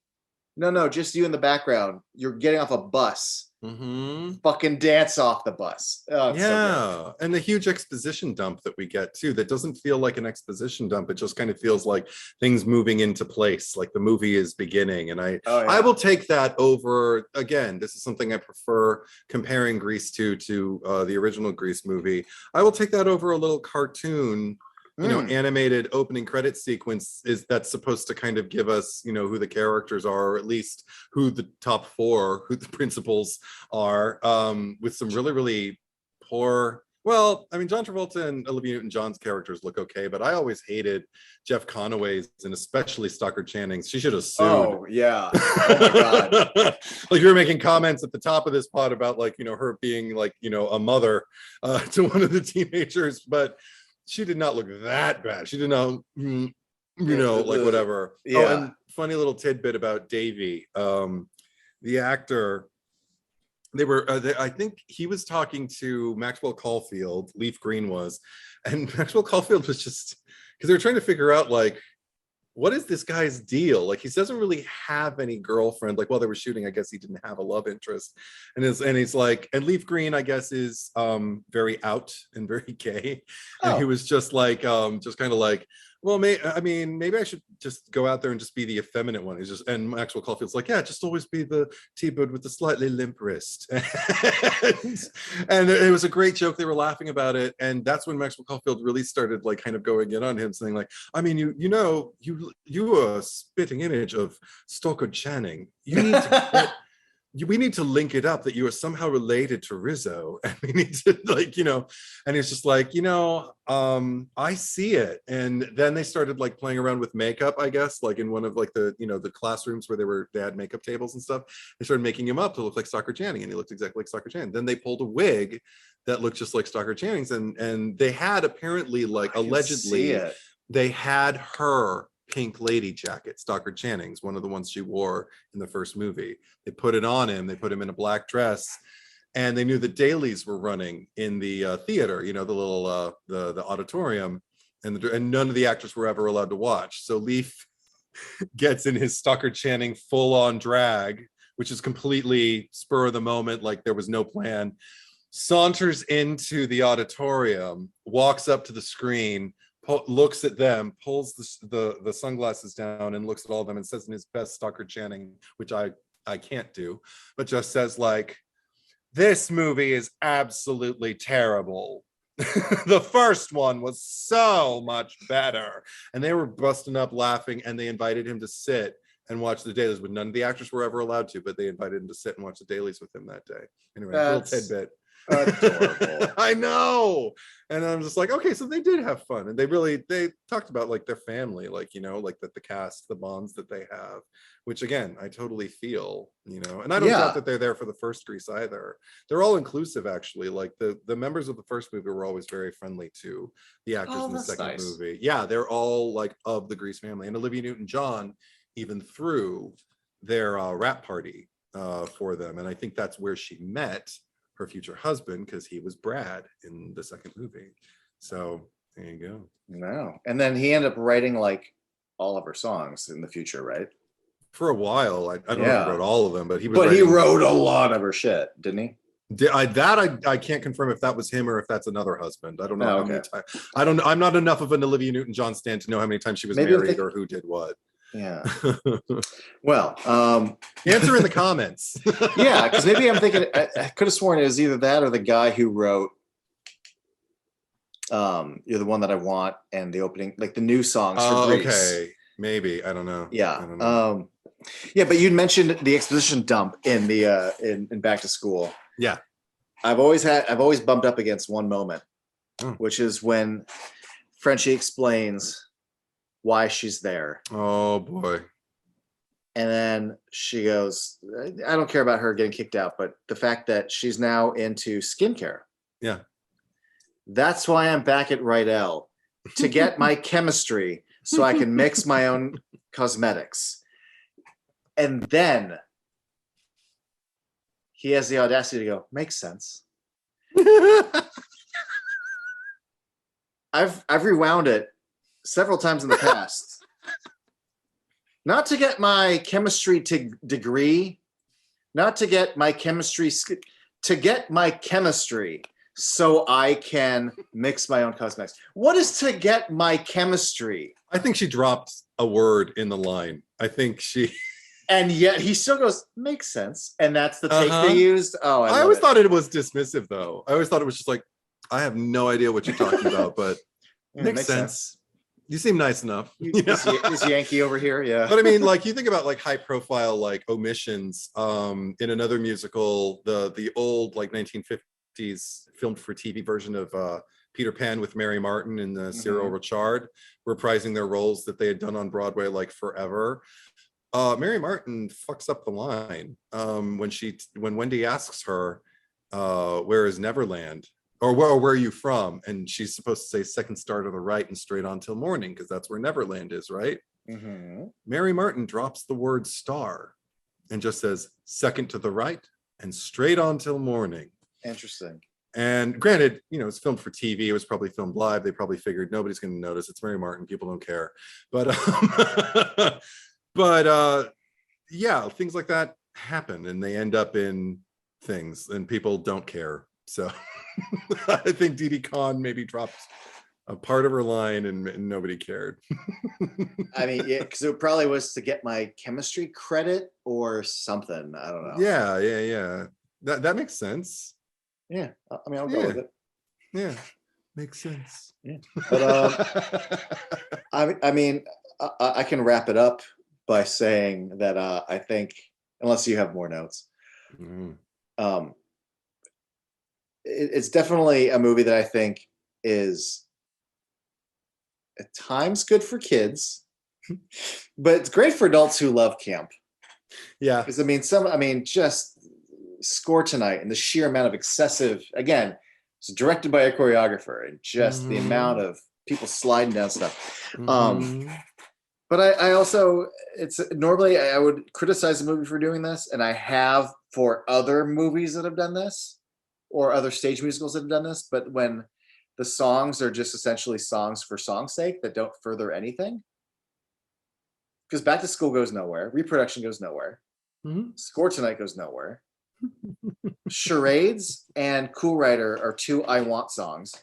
no, just you in the background. You're getting off a bus. Fucking dance off the bus. Oh, so and the huge exposition dump that we get too, that doesn't feel like an exposition dump. It just kind of feels like things moving into place, like the movie is beginning. And I will take that over. Again, this is something I prefer, comparing Grease 2 to the original Grease movie. I will take that over a little cartoon, animated opening credit sequence that's supposed to kind of give us, who the characters are, or at least who the top 4, who the principals are, with some really, really poor. Well, I mean, John Travolta and Olivia Newton-John's characters look okay, but I always hated Jeff Conaway's and especially Stockard Channing's. She should have sued. Oh, yeah. Oh, my God. Like you were making comments at the top of this pod about like, her being like, a mother to one of the teenagers, but she did not look that bad. She did not, like whatever. Yeah. Oh, and funny little tidbit about Davey, the actor. I think he was talking to Maxwell Caulfield, Leaf Green was, and Maxwell Caulfield was just, because they were trying to figure out like, what is this guy's deal? Like he doesn't really have any girlfriend. Like while they were shooting, I guess he didn't have a love interest. And he's like, and Leaf Green, I guess, is very out and very gay. And he was just like, just kind of like, well, maybe I should just go out there and just be the effeminate one. He's just, and Maxwell Caulfield's like, yeah, just always be the T-Bird with the slightly limp wrist. And it was a great joke. They were laughing about it. And that's when Maxwell Caulfield really started like kind of going in on him, saying like, I mean, you are a spitting image of Stockard Channing. You need to we need to link it up that you are somehow related to Rizzo, and we need to like, and it's just like, I see it. And then they started like playing around with makeup, I guess, like in one of like the, the classrooms where they had makeup tables and stuff. They started making him up to look like Stockard Channing, and he looked exactly like Stockard Channing. Then they pulled a wig that looked just like Stockard Channing's, and they had apparently like allegedly they had her pink lady jacket, Stockard Channing's, one of the ones she wore in the first movie. They put it on him. They put him in a black dress, and they knew the dailies were running in the theater, you know, the little the auditorium, and none of the actors were ever allowed to watch. So Leaf gets in his Stockard Channing full-on drag, which is completely spur of the moment, like there was no plan, saunters into the auditorium, walks up to the screen, looks at them, pulls the sunglasses down and looks at all of them and says in his best Stockard Channing, which I can't do, but just says like, "This movie is absolutely terrible. The first one was so much better." And they were busting up laughing, and they invited him to sit and watch the dailies, but none of the actors were ever allowed to, but they invited him to sit and watch the dailies with him that day. Anyway, that's a little tidbit. Adorable. I know. And I'm just like, okay, so they did have fun, and they talked about like their family, like, you know, like that the cast, the bonds that they have, which again I totally feel, you know. And I don't doubt that they're there for the first Grease either. They're all inclusive, actually. Like the members of the first movie were always very friendly to the actors in the second movie. Yeah, they're all like of the Grease family, and Olivia Newton-John even threw their rap party for them, and I think that's where she met her future husband, because he was Brad in the second movie. So there you go. Wow. And then he ended up writing like all of her songs in the future, right? For a while. I don't know if he wrote all of them, but he wrote a lot of her shit, didn't he? I can't confirm if that was him or if that's another husband. I don't know how many times. I'm not enough of an Olivia Newton-John stan to know how many times she was married or who did what. Yeah. Well, answer in the comments. Yeah, because maybe I'm thinking I could have sworn it was either that or the guy who wrote "You're the One That I Want" and the opening, like the new songs for Grease. Okay, maybe, I don't know. Yeah. I don't know. Yeah, but you'd mentioned the exposition dump in the in Back to School. Yeah. I've always bumped up against one moment, which is when Frenchie explains why she's there. Oh boy. And then she goes, I don't care about her getting kicked out, but the fact that she's now into skincare. Yeah. That's why I'm back at Rydell, to get my chemistry so I can mix my own cosmetics. And then he has the audacity to go, makes sense. I've rewound it several times in the past. Not to get my chemistry degree, not to get my chemistry, to get my chemistry so I can mix my own cosmetics. What is to get my chemistry? I think she dropped a word in the line. I think she... And yet he still goes, makes sense. And that's the take they used. Oh, I always thought it was dismissive, though. I always thought it was just like, I have no idea what you're talking about, but makes sense. You seem nice enough. This Yankee over here, yeah. But I mean, like, you think about like high profile like omissions in another musical, the old like 1950s filmed for TV version of Peter Pan with Mary Martin and Cyril Richard, reprising their roles that they had done on Broadway like forever. Mary Martin fucks up the line when Wendy asks her, "Where is Neverland?" or where are you from? And she's supposed to say second star to the right and straight on till morning, because that's where Neverland is, right? Mary Martin drops the word star and just says second to the right and straight on till morning. Interesting. And granted, you know, it's filmed for TV. It was probably filmed live. They probably figured nobody's going to notice. It's Mary Martin. People don't care. But yeah, things like that happen, and they end up in things, and people don't care. So I think Didi Khan maybe dropped a part of her line and nobody cared. I mean, yeah, because it probably was to get my chemistry credit or something. I don't know. Yeah. That makes sense. Yeah, I mean, I'll go with it. Yeah, makes sense. Yeah, but I mean, I can wrap it up by saying that I think, unless you have more notes, it's definitely a movie that I think is at times good for kids, but it's great for adults who love camp. Yeah, because I mean, just Score Tonight and the sheer amount of excessive. Again, it's directed by a choreographer, and just the amount of people sliding down stuff. But I also, it's normally I would criticize a movie for doing this, and I have for other movies that have done this, or other stage musicals that have done this. But when the songs are just essentially songs for song's sake that don't further anything, because Back to School goes nowhere, Reproduction goes nowhere, Score Tonight goes nowhere, Charades and Cool Rider are two I Want songs.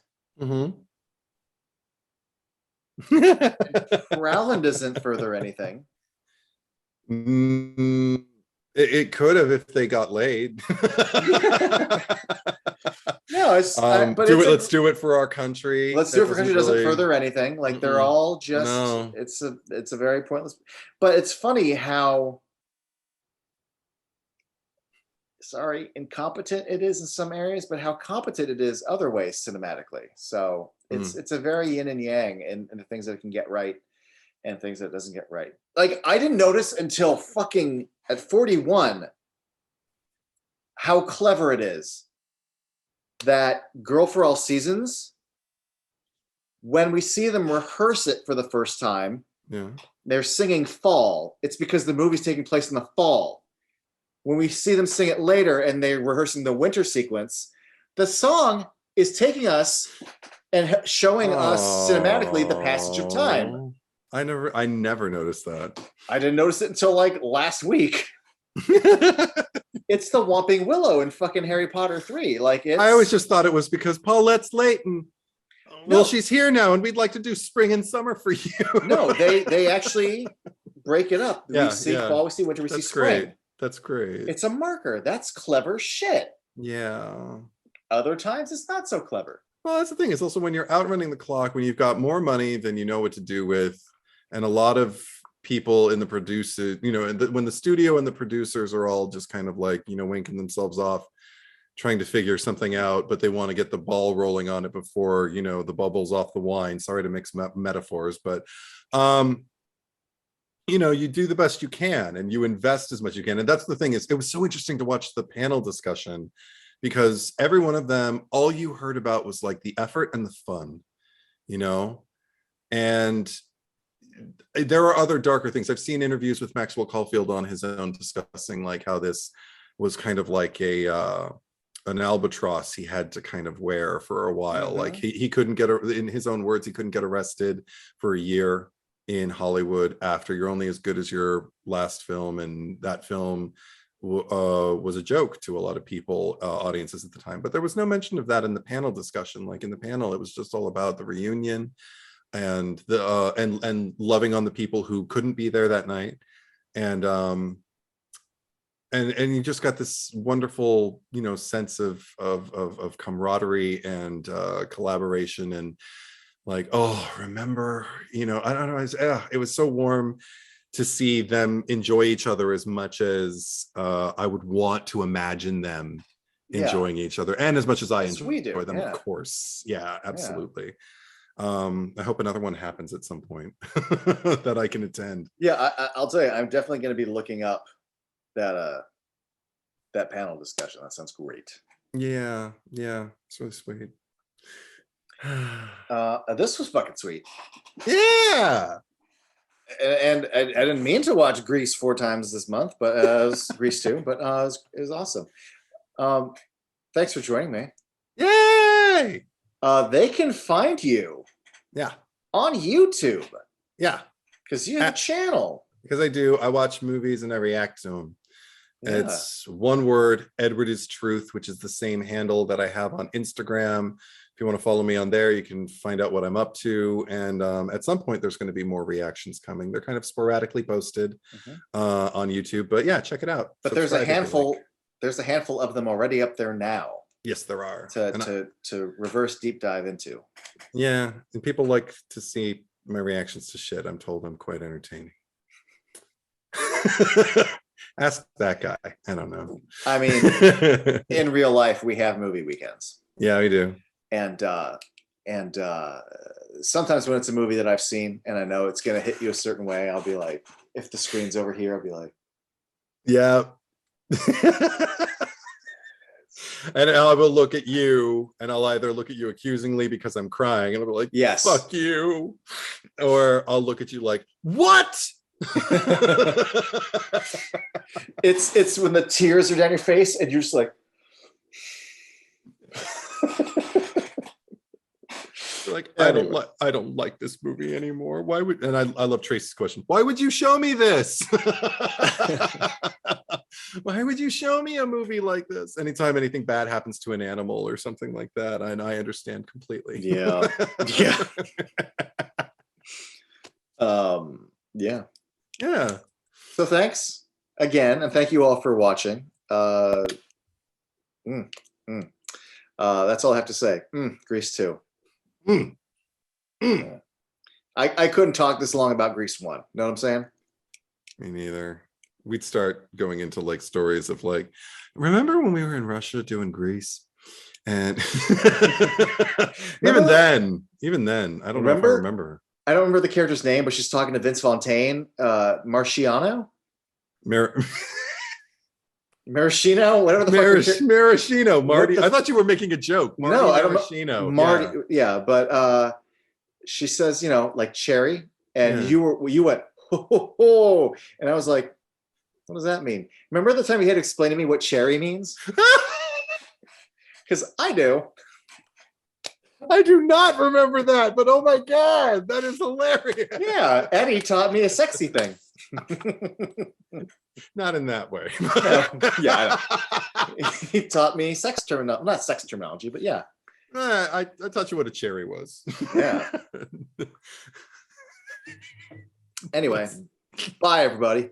Prowlin doesn't further anything. It could have if they got laid. No, it's but let's do it for our country. Let's do it for country doesn't further anything. Like they're all just it's a very pointless. But it's funny how incompetent it is in some areas, but how competent it is other ways cinematically. So it's a very yin and yang in the things that it can get right and things that it doesn't get right. Like I didn't notice until fucking at 41 how clever it is that Girl for All Seasons, when we see them rehearse it for the first time, they're singing fall. It's because the movie's taking place in the fall. When we see them sing it later and they're rehearsing the winter sequence, the song is taking us and showing us cinematically the passage of time. I never noticed that. I didn't notice it until like last week. It's the Whomping Willow in fucking Harry Potter 3. Like I always just thought it was because Paulette's late and well, she's here now and we'd like to do spring and summer for you. No, they actually break it up. We see fall, we see winter, we see spring. Great. That's great. It's a marker. That's clever shit. Yeah. Other times it's not so clever. Well, that's the thing. It's also when you're outrunning the clock, when you've got more money than you know what to do with, and a lot of people in the producer, when the studio and the producers are all just kind of like, winking themselves off, trying to figure something out, but they want to get the ball rolling on it before, the bubbles off the wine. Sorry to mix metaphors, but, you do the best you can and you invest as much as you can. And that's the thing is, it was so interesting to watch the panel discussion because every one of them, all you heard about was like the effort and the fun, and there are other darker things. I've seen interviews with Maxwell Caulfield on his own discussing like how this was kind of like an albatross he had to kind of wear for a while. Like he couldn't get, in his own words, he couldn't get arrested for a year in Hollywood after You're Only as Good as Your Last Film, and that film was a joke to a lot of people, audiences at the time. But there was no mention of that in the panel discussion. Like in the panel, it was just all about the reunion and the and loving on the people who couldn't be there that night, and you just got this wonderful sense of camaraderie and collaboration, and like, oh, remember, I don't know, it was so warm to see them enjoy each other as much as I would want to imagine them enjoying each other, and as much as I enjoy them, of course. Yeah, absolutely. I hope another one happens at some point that I can attend. Yeah, I'll tell you, I'm definitely going to be looking up that panel discussion. That sounds great. Yeah, it's really sweet. This was fucking sweet. Yeah. And I didn't mean to watch Grease 4 times this month, but it was Grease 2, but it was awesome. Thanks for joining me. Yay! They can find you on YouTube. Yeah. Because you have a channel. Because I do. I watch movies and I react to them. Yeah. It's one word, Edwardistruth, which is the same handle that I have on Instagram. If you want to follow me on there, you can find out what I'm up to. And at some point, there's going to be more reactions coming. They're kind of sporadically posted on YouTube. But yeah, check it out. But there's a handful. There's a handful of them already up there now. Yes, there are. To reverse deep dive into. Yeah, and people like to see my reactions to shit. I'm told I'm quite entertaining. Ask that guy. I don't know. I mean, in real life, we have movie weekends. Yeah, we do. And sometimes when it's a movie that I've seen and I know it's going to hit you a certain way, I'll be like, if the screen's over here, I'll be like, yeah. And I will look at you and I'll either look at you accusingly because I'm crying and I'll be like, yes, fuck you. or I'll look at you like, what? It's when the tears are down your face and you're just like, like, I don't like this movie anymore. Why would, and I love Tracy's question, why would you show me this? Why would you show me a movie like this? Anytime anything bad happens to an animal or something like that, and I understand completely. Yeah. Yeah. Yeah. So thanks again, and thank you all for watching. That's all I have to say. Grease 2. I couldn't talk this long about Grease 1. Know what I'm saying? Me neither. We'd start going into like stories of like, remember when we were in Russia doing Grease? And even then, I don't know if I remember. I don't remember the character's name, but she's talking to Vince Fontaine. Marciano? Maraschino, whatever the fuck. Maraschino, Marty. I thought you were making a joke. Marty, no, I don't Maraschino. Marty, yeah, but she says, like cherry, and you went ho, ho, ho, and I was like, what does that mean? Remember the time you had to explain to me what cherry means? Because I do. I do not remember that, but oh my god, that is hilarious. Yeah, Eddie taught me a sexy thing. Not in that way. Yeah, he taught me sex terminology, not sex terminology, but yeah. I taught you what a cherry was. Yeah. Anyway, bye everybody.